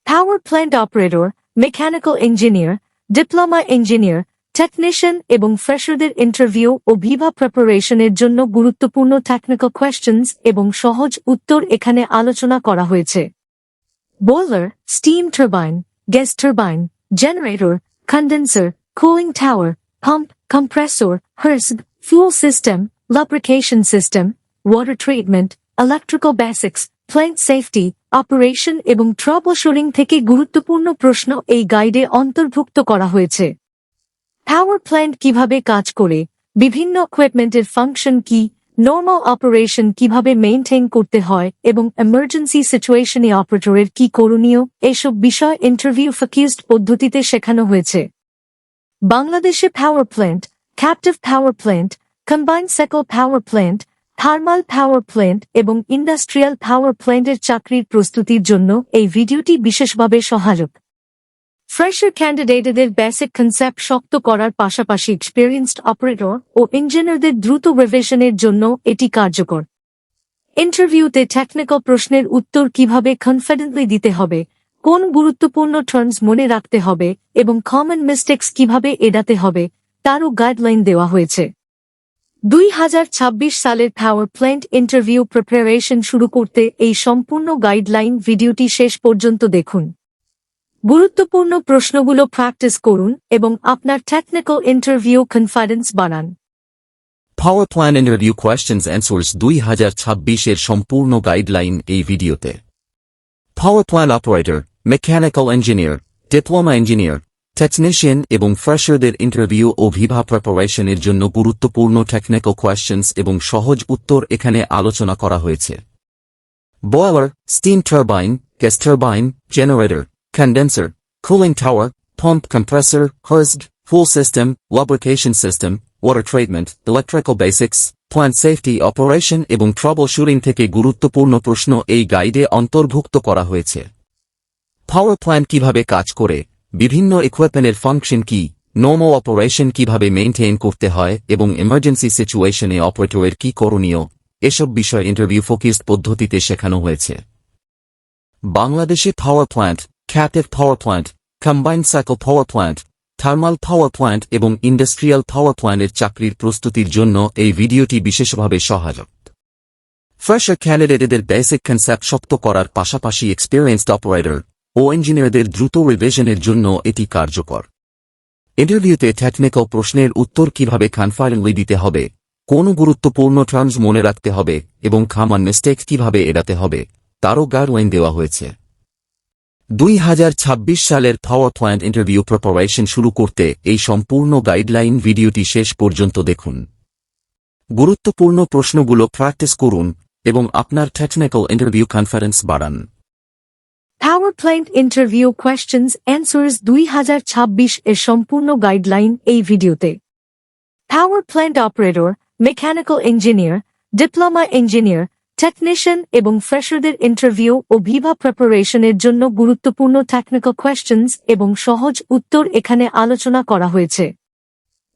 Power Plant Operator, Mechanical Engineer, Diploma Engineer, technician এবং ফ্রেশারদের ইন্টারভিউ ও ভিভা প্রিপারেশনের জন্য গুরুত্বপূর্ণ টেকনিক্যাল কোয়েশ্চেন্স এবং সহজ উত্তর এখানে আলোচনা করা হয়েছে। Boiler, steam turbine, gas turbine, generator, condenser, cooling tower, pump, compressor, HRSG, fuel system, lubrication system, water treatment, electrical basics, plant safety, operation এবং troubleshooting থেকে গুরুত্বপূর্ণ প্রশ্ন এই গাইডে অন্তর্ভুক্ত করা হয়েছে। পাওয়ার প্ল্যান্ট কিভাবে কাজ করে, বিভিন্ন ইকুইপমেন্টের ফাংশন কি, নরমাল অপারেশন কিভাবে মেইনটেইন করতে হয় এবং এমার্জেন্সি সিচুয়েশনে অপারেটরের কি করণীয়, এসব বিষয় ইন্টারভিউ ফোকাসড পদ্ধতিতে শেখানো হয়েছে। বাংলাদেশে power plant, captive power plant, combined cycle power plant, thermal power plant এবং ইন্ডাস্ট্রিয়াল পাওয়ার প্ল্যান্টের চাকরির প্রস্তুতির জন্য এই ভিডিওটি বিশেষভাবে সহায়ক। ফ্রেশার ক্যান্ডিডেটদের বেসিক কনসেপ্ট শক্ত করার পাশাপাশি এক্সপেরিয়েন্সড অপারেটর ও ইঞ্জিনিয়ারদের দ্রুত রিভিশনের জন্য এটি কার্যকর। ইন্টারভিউতে টেকনিক্যাল প্রশ্নের উত্তর কিভাবে কনফিডেন্টলি দিতে হবে, কোন গুরুত্বপূর্ণ টার্মস মনে রাখতে হবে এবং কমন মিস্টেকস কিভাবে এড়াতে হবে তারও গাইডলাইন দেওয়া হয়েছে। 2026 সালের পাওয়ার প্ল্যান্ট ইন্টারভিউ প্রিপারেশন শুরু করতে এই সম্পূর্ণ গাইডলাইন ভিডিওটি শেষ পর্যন্ত দেখুন। গুরুত্বপূর্ণ প্রশ্নগুলো প্র্যাকটিস করুন এবং আপনার টেকনিক্যাল ইন্টারভিউ কনফিডেন্স বাড়ান। Power Plant Interview Questions Answers 2026 এর সম্পূর্ণ গাইডলাইন এই ভিডিওতে। Power Plant Operator, Mechanical Engineer, Diploma Engineer, Technician এবং ফ্রেশারদের ইন্টারভিউ ও ভিভা প্রিপারেশনের জন্য গুরুত্বপূর্ণ টেকনিক্যাল কোয়েশ্চেন্স এবং সহজ উত্তর এখানে আলোচনা করা হয়েছে। Boiler, steam turbine, gas turbine, generator, condenser, cooling tower, pump, compressor, হর্সড, fuel system, lubrication system, water treatment, electrical basics, plant safety operation এবং ট্রাবল শুটিং থেকে গুরুত্বপূর্ণ প্রশ্ন এই গাইডে অন্তর্ভুক্ত করা হয়েছে। পাওয়ার প্ল্যান্ট কিভাবে কাজ করে, বিভিন্ন ইকুইপমেন্টের ফাংশন কি, নর্মাল অপারেশন কিভাবে মেইনটেইন করতে হয় এবং এমার্জেন্সি সিচুয়েশনে অপারেটরের কি করণীয়, এসব বিষয় ইন্টারভিউ ফোকাসড পদ্ধতিতে শেখানো হয়েছে। বাংলাদেশে power plant, captive power plant, combined cycle power plant, thermal power plant এবং ইন্ডাস্ট্রিয়াল পাওয়ার প্ল্যান্টের চাকরির প্রস্তুতির জন্য এই ভিডিওটি বিশেষভাবে সহায়ক। ফ্রেশার ক্যান্ডিডেটদের বেসিক কনসেপ্ট শক্ত করার পাশাপাশি এক্সপেরিয়েন্সড অপারেটর ও ইঞ্জিনিয়ারদের দ্রুত রিভিশনের জন্য এটি কার্যকর। ইন্টারভিউতে টেকনিক্যাল প্রশ্নের উত্তর কিভাবে কনফিডেন্টলি দিতে হবে, কোন গুরুত্বপূর্ণ টার্মস মনে রাখতে হবে এবং কমন মিস্টেক কিভাবে এড়াতে হবে তারও গাইডলাইন দেওয়া হয়েছে। 2026 সালের পাওয়ার প্ল্যান্ট ইন্টারভিউ প্রিপারেশন শুরু করতে এই সম্পূর্ণ গাইডলাইন ভিডিওটি শেষ পর্যন্ত দেখুন। গুরুত্বপূর্ণ প্রশ্নগুলো প্র্যাকটিস করুন এবং আপনার টেকনিক্যাল ইন্টারভিউ কনফিডেন্স বাড়ান। Power plant interview questions answers 2026 এর সম্পূর্ণ গাইডলাইন এই ভিডিওতে। Power plant operator, mechanical engineer, diploma engineer, technician এবং ফ্রেশারদের ইন্টারভিউ ও ভিভা প্রিপারেশনের জন্য গুরুত্বপূর্ণ টেকনিক্যাল কোয়েশ্চেন্স এবং সহজ উত্তর এখানে আলোচনা করা হয়েছে।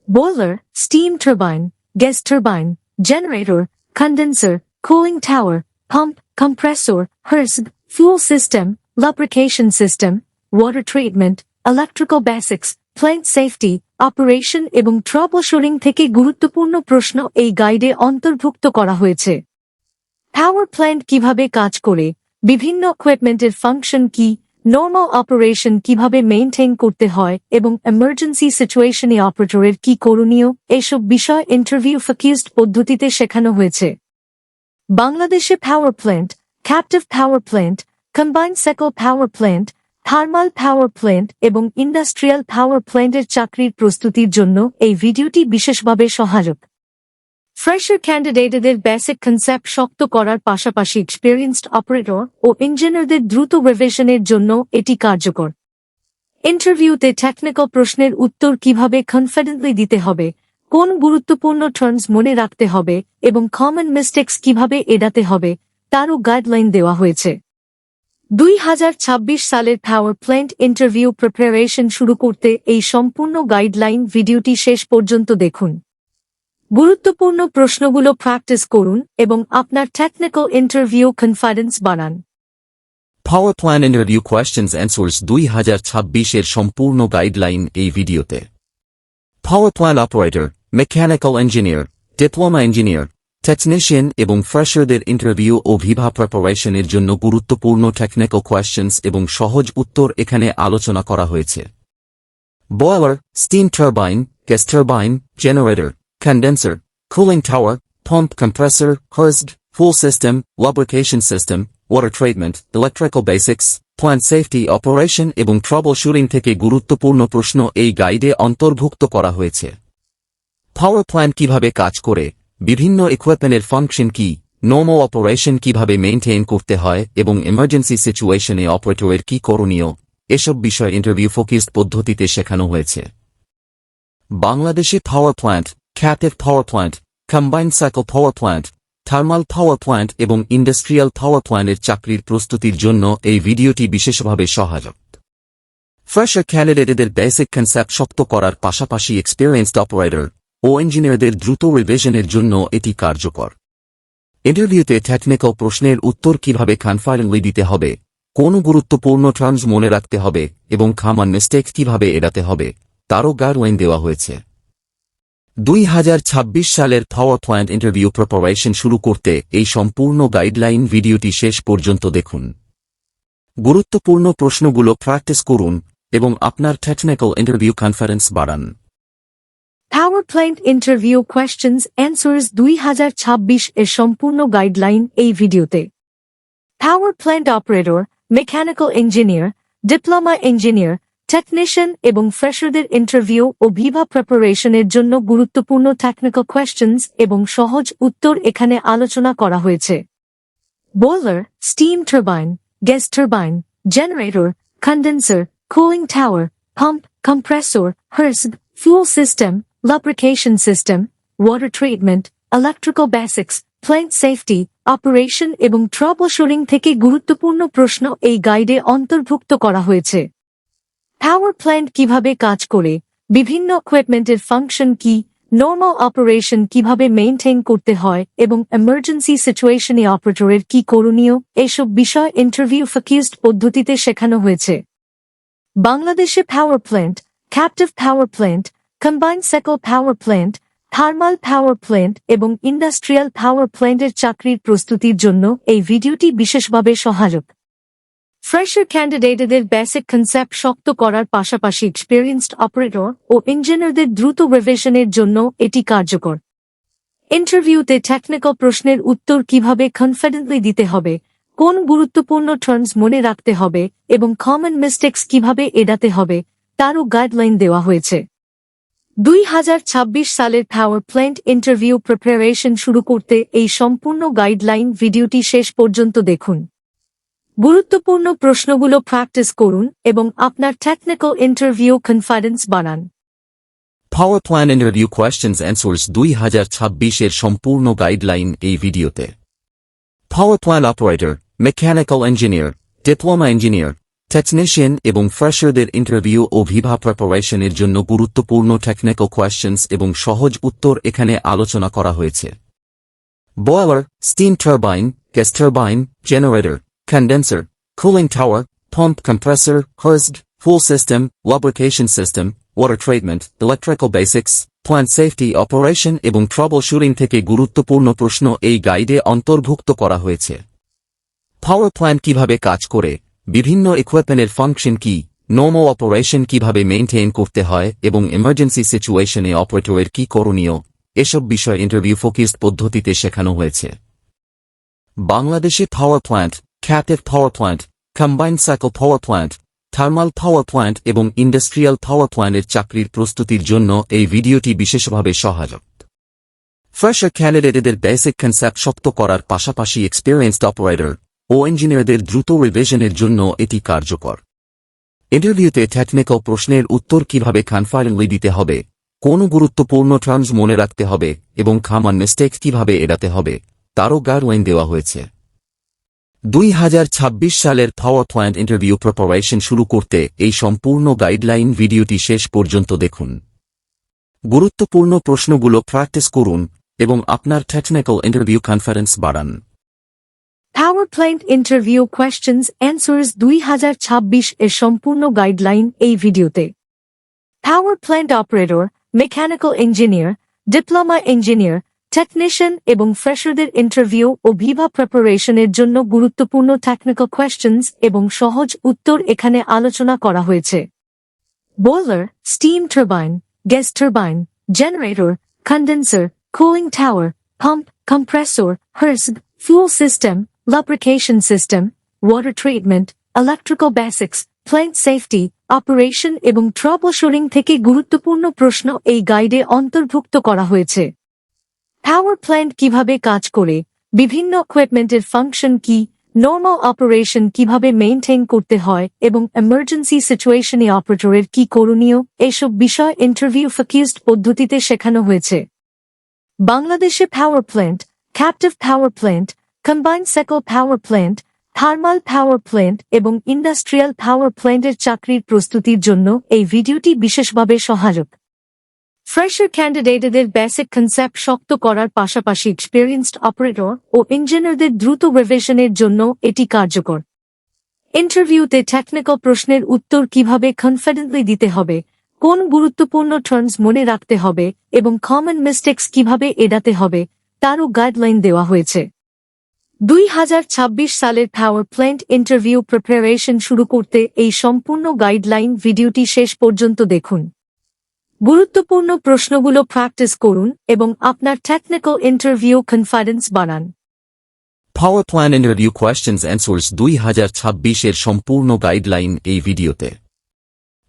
Boiler, steam turbine, gas turbine, generator, condenser, cooling tower, pump, compressor, হর্সড, fuel system, lubrication system, water treatment, electrical basics, plant safety, operation এবং ট্রাবল শুটিং থেকে গুরুত্বপূর্ণ প্রশ্ন এই গাইডে অন্তর্ভুক্ত করা হয়েছে। পাওয়ার প্ল্যান্ট কিভাবে কাজ করে, বিভিন্ন ইকুইপমেন্টের ফাংশন কি, নর্মাল অপারেশন কিভাবে মেইনটেইন করতে হয় এবং এমার্জেন্সি সিচুয়েশনে অপারেটরের কি করণীয়, এসব বিষয় ইন্টারভিউ ফোকাসড পদ্ধতিতে শেখানো হয়েছে। বাংলাদেশে power plant, captive power plant, combined cycle power plant, thermal power plant এবং ইন্ডাস্ট্রিয়াল পাওয়ার প্ল্যান্টের চাকরির প্রস্তুতির জন্য এই ভিডিওটি বিশেষভাবে সহায়ক। ফ্রেশার ক্যান্ডিডেটদের বেসিক কনসেপ্ট শক্ত করার পাশাপাশি এক্সপেরিয়েন্সড অপারেটর ও ইঞ্জিনিয়ারদের দ্রুত রিভিশনের জন্য এটি কার্যকর। ইন্টারভিউতে টেকনিক্যাল প্রশ্নের উত্তর কিভাবে কনফিডেন্টলি দিতে হবে, কোন গুরুত্বপূর্ণ টার্মস মনে রাখতে হবে এবং কমন মিস্টেকস কিভাবে এড়াতে হবে তারও গাইডলাইন দেওয়া হয়েছে। 2026 সালের পাওয়ার প্ল্যান্ট ইন্টারভিউ প্রিপারেশন শুরু করতে এই সম্পূর্ণ গাইডলাইন ভিডিওটি শেষ পর্যন্ত দেখুন। গুরুত্বপূর্ণ প্রশ্নগুলো প্র্যাকটিস করুন এবং আপনার টেকনিক্যাল ইন্টারভিউ কনফিডেন্স বাড়ান। Power Plant Interview Questions Answers 2026 এর সম্পূর্ণ গাইডলাইন এই ভিডিওতে। Power Plant Operator, Mechanical Engineer, Diploma Engineer, Technician এবং ফ্রেশারদের ইন্টারভিউ ও ভিভা প্রিপারেশনের জন্য গুরুত্বপূর্ণ টেকনিক্যাল কোয়েশ্চেন্স এবং সহজ উত্তর এখানে আলোচনা করা হয়েছে। Boiler, steam turbine, gas turbine, generator, condenser, cooling tower, pump, compressor, হর্সড, fuel system, lubrication system, water treatment, electrical basics, plant safety operation এবং ট্রাবল শুটিং থেকে গুরুত্বপূর্ণ প্রশ্ন এই গাইডে অন্তর্ভুক্ত করা হয়েছে। পাওয়ার প্ল্যান্ট কিভাবে কাজ করে, বিভিন্ন ইকুইপমেন্টের ফাংশন কি, নর্মাল অপারেশন কিভাবে মেইনটেইন করতে হয় এবং এমার্জেন্সি সিচুয়েশনে অপারেটরের কি করণীয়, এসব বিষয় ইন্টারভিউ ফোকাসড পদ্ধতিতে শেখানো হয়েছে। বাংলাদেশে power plant, captive power plant, combined cycle power plant, thermal power plant এবং ইন্ডাস্ট্রিয়াল পাওয়ার প্ল্যান্টের চাকরির প্রস্তুতির জন্য এই ভিডিওটি বিশেষভাবে সহায়ক। ফ্রেশার ক্যান্ডিডেটদের বেসিক কনসেপ্ট শক্ত করার পাশাপাশি এক্সপেরিয়েন্সড অপারেটর ও ইঞ্জিনিয়ারদের দ্রুত রিভিশনের জন্য এটি কার্যকর। ইন্টারভিউতে টেকনিক্যাল প্রশ্নের উত্তর কিভাবে কনফিডেন্টলি দিতে হবে, কোন গুরুত্বপূর্ণ টার্মস মনে রাখতে হবে এবং কমন মিস্টেক কিভাবে এড়াতে হবে তারও গাইডলাইন দেওয়া হয়েছে। 2026 সালের পাওয়ার প্ল্যান্ট ইন্টারভিউ প্রিপারেশন শুরু করতে এই সম্পূর্ণ গাইডলাইন ভিডিওটি শেষ পর্যন্ত দেখুন। গুরুত্বপূর্ণ প্রশ্নগুলো প্র্যাকটিস করুন এবং আপনার টেকনিক্যাল ইন্টারভিউ কনফিডেন্স বাড়ান। Power Plant Interview Questions Answers 2026 এর সম্পূর্ণ গাইডলাইন এই ভিডিওতে। Power Plant Operator, Mechanical Engineer, Diploma Engineer, Technician এবং ফ্রেশারদের ইন্টারভিউ ও ভিভা প্রিপারেশনের জন্য গুরুত্বপূর্ণ টেকনিক্যাল কোয়েশ্চেনস এবং সহজ উত্তর এখানে আলোচনা করা হয়েছে। Boiler, Steam Turbine, Gas Turbine, Generator, Condenser, Cooling Tower, Pump, Compressor, HRSG, Fuel System, Lubrication System, Water Treatment, Electrical Basics, Plant Safety, Operation এবং Troubleshooting থেকে গুরুত্বপূর্ণ প্রশ্ন এই গাইডে অন্তর্ভুক্ত করা হয়েছে। পাওয়ার প্ল্যান্ট কিভাবে কাজ করে, বিভিন্ন ইকুইপমেন্টের ফাংশন কি, নরমাল অপারেশন কিভাবে মেইনটেইন করতে হয় এবং এমার্জেন্সি সিচুয়েশনে অপারেটরের কি করণীয় এসব বিষয় ইন্টারভিউ ফোকাসড পদ্ধতিতে শেখানো হয়েছে। বাংলাদেশে power plant, captive power plant, combined cycle power plant, thermal power plant এবং ইন্ডাস্ট্রিয়াল পাওয়ার প্ল্যান্টের চাকরির প্রস্তুতির জন্য এই ভিডিওটি বিশেষভাবে সহায়ক। ফ্রেশার ক্যান্ডিডেটদের বেসিক কনসেপ্ট শক্ত করার পাশাপাশি এক্সপেরিয়েন্সড অপারেটর ও ইঞ্জিনিয়ারদের দ্রুত রিভিশনের জন্য এটি কার্যকর। ইন্টারভিউতে টেকনিক্যাল প্রশ্নের উত্তর কিভাবে কনফিডেন্টলি দিতে হবে, কোন গুরুত্বপূর্ণ টার্মস মনে রাখতে হবে এবং কমন মিস্টেকস কিভাবে এড়াতে হবে তারও গাইডলাইন দেওয়া হয়েছে। 2026 সালের পাওয়ার প্ল্যান্ট ইন্টারভিউ প্রিপারেশন শুরু করতে এই সম্পূর্ণ গাইডলাইন ভিডিওটি শেষ পর্যন্ত দেখুন। গুরুত্বপূর্ণ প্রশ্নগুলো প্র্যাকটিস করুন এবং আপনার টেকনিক্যাল ইন্টারভিউ কনফিডেন্স বাড়ান। Power plant interview questions answers 2026 এর সম্পূর্ণ গাইডলাইন এই ভিডিওতে। Power plant operator, mechanical engineer, diploma engineer, technician এবং ফ্রেশারদের ইন্টারভিউ ও ভিভা প্রিপারেশনের জন্য গুরুত্বপূর্ণ টেকনিক্যাল কোয়েশ্চেন্স এবং সহজ উত্তর এখানে আলোচনা করা হয়েছে। Boiler, steam turbine, gas turbine, generator, condenser, cooling tower, pump, compressor, HRSG, fuel system, lubrication system, water treatment, electrical basics, plant safety, operation এবং troubleshooting থেকে গুরুত্বপূর্ণ প্রশ্ন এই গাইডে অন্তর্ভুক্ত করা হয়েছে। পাওয়ার প্ল্যান্ট কিভাবে কাজ করে, বিভিন্ন ইকুইপমেন্টের ফাংশন কি, নরমাল অপারেশন কিভাবে মেইনটেইন করতে হয় এবং এমার্জেন্সি সিচুয়েশনে অপারেটরের কি করণীয় এসব বিষয় ইন্টারভিউ ফোকাসড পদ্ধতিতে শেখানো হয়েছে। বাংলাদেশে power plant, captive power plant, combined cycle power plant, thermal power plant এবং ইন্ডাস্ট্রিয়াল পাওয়ার প্ল্যান্টের চাকরির প্রস্তুতির জন্য এই ভিডিওটি বিশেষভাবে সহায়ক। ফ্রেশার ক্যান্ডিডেটদের বেসিক কনসেপ্ট শক্ত করার পাশাপাশি এক্সপেরিয়েন্সড অপারেটর ও ইঞ্জিনিয়ারদের দ্রুত রিভিশনের জন্য এটি কার্যকর। ইন্টারভিউতে টেকনিক্যাল প্রশ্নের উত্তর কিভাবে কনফিডেন্টলি দিতে হবে, কোন গুরুত্বপূর্ণ টার্মস মনে রাখতে হবে এবং কমন মিস্টেক কিভাবে এড়াতে হবে তারও গাইডলাইন দেওয়া হয়েছে। 2026 সালের পাওয়ার প্ল্যান্ট ইন্টারভিউ প্রিপারেশন শুরু করতে এই সম্পূর্ণ গাইডলাইন ভিডিওটি শেষ পর্যন্ত দেখুন। গুরুত্বপূর্ণ প্রশ্নগুলো প্র্যাকটিস করুন এবং আপনার টেকনিক্যাল ইন্টারভিউ কনফিডেন্স বাড়ান। Power Plant Interview Questions Answers 2026 এর সম্পূর্ণ গাইডলাইন এই ভিডিওতে। Power Plant Operator, Mechanical Engineer, Diploma Engineer, technician এবং ফ্রেশারদের ইন্টারভিউ ও ভিভা প্রিপারেশনের জন্য গুরুত্বপূর্ণ টেকনিক্যাল কোয়েশ্চেনস এবং সহজ উত্তর এখানে আলোচনা করা হয়েছে। Boiler, steam turbine, gas turbine, generator, condenser, cooling tower, pump, compressor, HRSG, fuel system, lubrication system, water treatment, electrical basics, plant safety, operation এবং troubleshooting থেকে গুরুত্বপূর্ণ প্রশ্ন এই গাইডে অন্তর্ভুক্ত করা হয়েছে। পাওয়ার প্ল্যান্ট কিভাবে কাজ করে, বিভিন্ন ইকুইপমেন্টের ফাংশন কি, নরমাল অপারেশন কিভাবে মেইনটেইন করতে হয় এবং এমার্জেন্সি সিচুয়েশনে অপারেটরের কি করণীয় এসব বিষয় ইন্টারভিউ ফোকাসড পদ্ধতিতে শেখানো হয়েছে। বাংলাদেশে power plant, captive power plant, combined cycle power plant, thermal power plant এবং ইন্ডাস্ট্রিয়াল পাওয়ার প্ল্যান্টের চাকরির প্রস্তুতির জন্য এই ভিডিওটি বিশেষভাবে সহায়ক। ফ্রেশার ক্যান্ডিডেটদের বেসিক কনসেপ্ট শক্ত করার পাশাপাশি এক্সপেরিয়েন্সড অপারেটর ও ইঞ্জিনিয়ারদের দ্রুত রিভিশনের জন্য এটি কার্যকর। ইন্টারভিউতে টেকনিক্যাল প্রশ্নের উত্তর কিভাবে কনফিডেন্টলি দিতে হবে, কোন গুরুত্বপূর্ণ টার্মস মনে রাখতে হবে এবং কমন মিস্টেকস কিভাবে এড়াতে হবে তারও গাইডলাইন দেওয়া হয়েছে। 2026 সালের পাওয়ার প্ল্যান্ট ইন্টারভিউ প্রিপারেশন শুরু করতে এই সম্পূর্ণ গাইডলাইন ভিডিওটি শেষ পর্যন্ত দেখুন। গুরুত্বপূর্ণ প্রশ্নগুলো প্র্যাকটিস করুন এবং আপনার টেকনিক্যাল ইন্টারভিউ কনফিডেন্স বাড়ান। Power Plant Interview Questions Answers 2026 এর সম্পূর্ণ গাইডলাইন এই ভিডিওতে।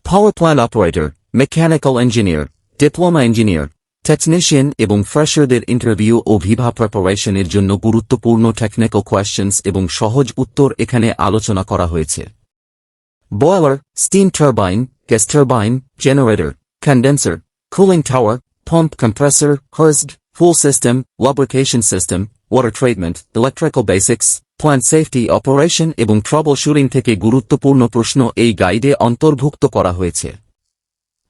Power Plant Operator, Mechanical Engineer, Diploma Engineer, Technician এবং ফ্রেশারদের ইন্টারভিউ ও ভিভা প্রিপারেশনের জন্য গুরুত্বপূর্ণ টেকনিক্যাল কোয়েশ্চেন্স এবং সহজ উত্তর এখানে আলোচনা করা হয়েছে। Boiler, steam turbine, gas turbine, generator, condenser, cooling tower, pump, compressor, হর্সড, fuel system, lubrication system, water treatment, electrical basics, plant safety operation এবং ট্রাবল শুটিং থেকে গুরুত্বপূর্ণ প্রশ্ন এই গাইডে অন্তর্ভুক্ত করা হয়েছে।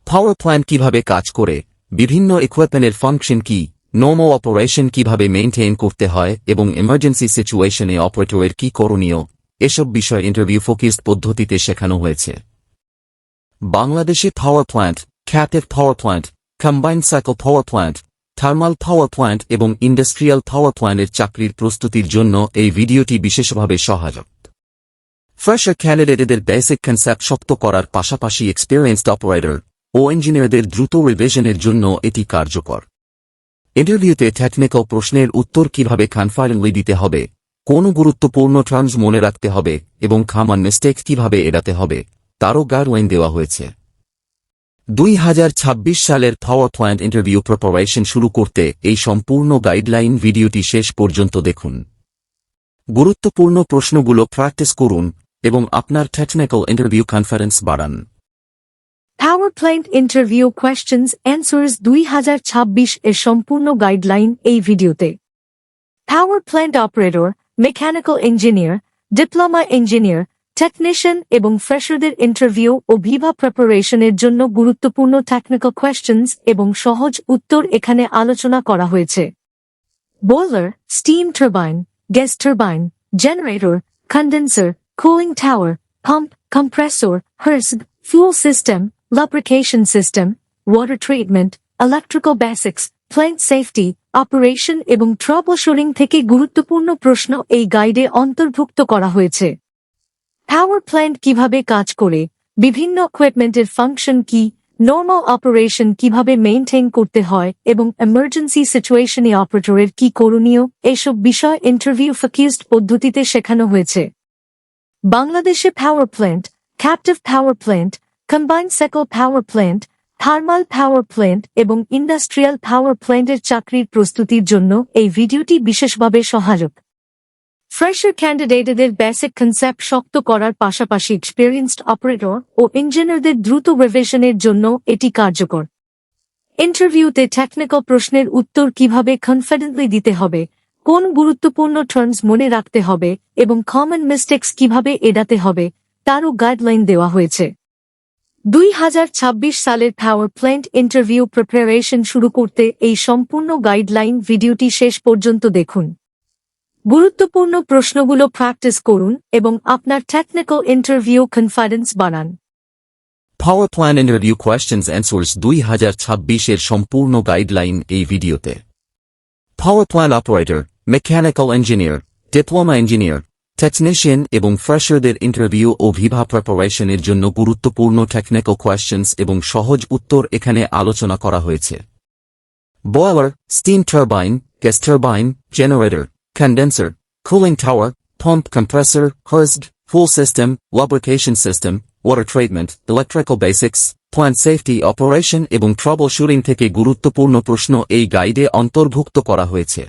পাওয়ার প্ল্যান্ট কিভাবে কাজ করে, বিভিন্ন ইকুইপমেন্টের ফাংশন কি, নর্মাল অপারেশন কিভাবে মেইনটেইন করতে হয় এবং ইমার্জেন্সি সিচুয়েশনে অপারেটরের কি করণীয়, এসব বিষয় ইন্টারভিউ ফোকাসড পদ্ধতিতে শেখানো হয়েছে। বাংলাদেশে power plant, captive power plant, combined cycle power plant, thermal power plant এবং ইন্ডাস্ট্রিয়াল পাওয়ার প্ল্যান্টের চাকরির প্রস্তুতির জন্য এই ভিডিওটি বিশেষভাবে সহায়ক। ফ্রেশার ক্যান্ডিডেটদের বেসিক কনসেপ্ট শক্ত করার পাশাপাশি এক্সপেরিয়েন্সড অপারেটর ও ইঞ্জিনিয়ারদের দ্রুত রিভিশনের জন্য এটি কার্যকর। ইন্টারভিউতে টেকনিক্যাল প্রশ্নের উত্তর কিভাবে কনফিডেন্টলি দিতে হবে, কোন গুরুত্বপূর্ণ টার্মস মনে রাখতে হবে এবং কমন মিস্টেক কিভাবে এড়াতে হবে তারও গাইডলাইন দেওয়া হয়েছে। 2026 সালের পাওয়ার প্ল্যান্ট ইন্টারভিউ প্রিপারেশন শুরু করতে এই সম্পূর্ণ গাইডলাইন ভিডিওটি শেষ পর্যন্ত দেখুন। গুরুত্বপূর্ণ প্রশ্নগুলো প্র্যাকটিস করুন এবং আপনার টেকনিক্যাল ইন্টারভিউ কনফিডেন্স বাড়ান। Power plant interview questions answers 2026 এর সম্পূর্ণ গাইডলাইন এই ভিডিওতে। Power plant operator, mechanical engineer, diploma engineer, technician এবং ফ্রেশারদের ইন্টারভিউ ও ভিভা প্রিপারেশনের জন্য গুরুত্বপূর্ণ টেকনিক্যাল কোয়েশ্চেন্স এবং সহজ উত্তর এখানে আলোচনা করা হয়েছে। Boiler, steam turbine, gas turbine, generator, condenser, cooling tower, pump, compressor, হর্সড, fuel system, lubrication system, water treatment, electrical basics, plant safety, operation এবং ট্রাবলশুটিং থেকে গুরুত্বপূর্ণ প্রশ্ন এই গাইডে অন্তর্ভুক্ত করা হয়েছে। পাওয়ার প্ল্যান্ট কিভাবে কাজ করে, বিভিন্ন ইকুইপমেন্টের ফাংশন কি, নর্মাল অপারেশন কিভাবে মেইনটেইন করতে হয় এবং এমার্জেন্সি সিচুয়েশনে অপারেটরের কি করণীয়, এসব বিষয় ইন্টারভিউ ফোকাসড পদ্ধতিতে শেখানো হয়েছে। বাংলাদেশে power plant, captive power plant, combined cycle power plant, thermal power plant এবং ইন্ডাস্ট্রিয়াল পাওয়ার প্ল্যান্টের চাকরির প্রস্তুতির জন্য এই ভিডিওটি বিশেষভাবে সহায়ক। ফ্রেশার ক্যান্ডিডেটদের বেসিক কনসেপ্ট শক্ত করার পাশাপাশি এক্সপেরিয়েন্সড অপারেটর ও ইঞ্জিনিয়ারদের দ্রুত রিভিশনের জন্য এটি কার্যকর। ইন্টারভিউতে টেকনিক্যাল প্রশ্নের উত্তর কিভাবে কনফিডেন্টলি দিতে হবে, কোন গুরুত্বপূর্ণ টার্মস মনে রাখতে হবে এবং কমন মিস্টেকস কিভাবে এড়াতে হবে তারও গাইডলাইন দেওয়া হয়েছে। 2026 সালের পাওয়ার প্ল্যান্ট ইন্টারভিউ প্রিপারেশন শুরু করতে এই সম্পূর্ণ গাইডলাইন ভিডিওটি শেষ পর্যন্ত দেখুন। গুরুত্বপূর্ণ প্রশ্নগুলো প্র্যাকটিস করুন এবং আপনার টেকনিক্যাল ইন্টারভিউ কনফিডেন্স বাড়ান। Power Plant Interview Questions Answers 2026 এর সম্পূর্ণ গাইডলাইন এই ভিডিওতে। Power Plant Operator, Mechanical Engineer, Diploma Engineer, Technician এবং ফ্রেশারদের ইন্টারভিউ ও ভিভা প্রিপারেশনের জন্য গুরুত্বপূর্ণ টেকনিক্যাল কোয়েশ্চেন্স এবং সহজ উত্তর এখানে আলোচনা করা হয়েছে। Boiler, steam turbine, gas turbine, generator, condenser, cooling tower, pump, compressor, হর্সড, fuel system, lubrication system, water treatment, electrical basics, plant safety operation এবং ট্রাবল শুটিং থেকে গুরুত্বপূর্ণ প্রশ্ন এই গাইডে অন্তর্ভুক্ত করা হয়েছে।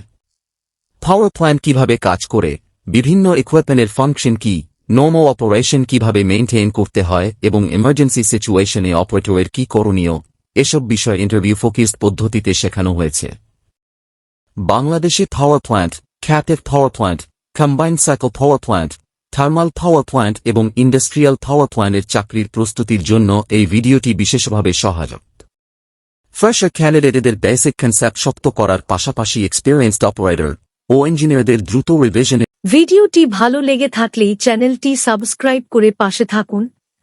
পাওয়ার প্ল্যান্ট কিভাবে কাজ করে, বিভিন্ন ইকুইপমেন্টের ফাংশন কি, নর্মাল অপারেশন কিভাবে মেইনটেইন করতে হয় এবং ইমার্জেন্সি সিচুয়েশনে অপারেটরের কি করণীয়, এসব বিষয় ইন্টারভিউ ফোকাসড পদ্ধতিতে শেখানো হয়েছে। বাংলাদেশে power plant, captive power plant, combined cycle power plant, thermal power plant এবং ইন্ডাস্ট্রিয়াল পাওয়ার প্ল্যান্টের চাকরির প্রস্তুতির জন্য এই ভিডিওটি বিশেষভাবে সহায়ক। ফ্রেশার ক্যান্ডিডেটদের বেসিক কনসেপ্ট শক্ত করার পাশাপাশি এক্সপেরিয়েন্সড অপারেটর ও ও ইঞ্জিনিয়ারদের দ্রুত রিভিশনে ভিডিওটি ভালো লেগে থাকলেই চ্যানেলটি সাবস্ক্রাইব করে পাশে থাকুন।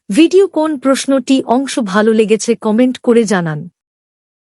ভিডিও কোন প্রশ্নটি অংশ ভালো লেগেছে কমেন্ট করে জানান।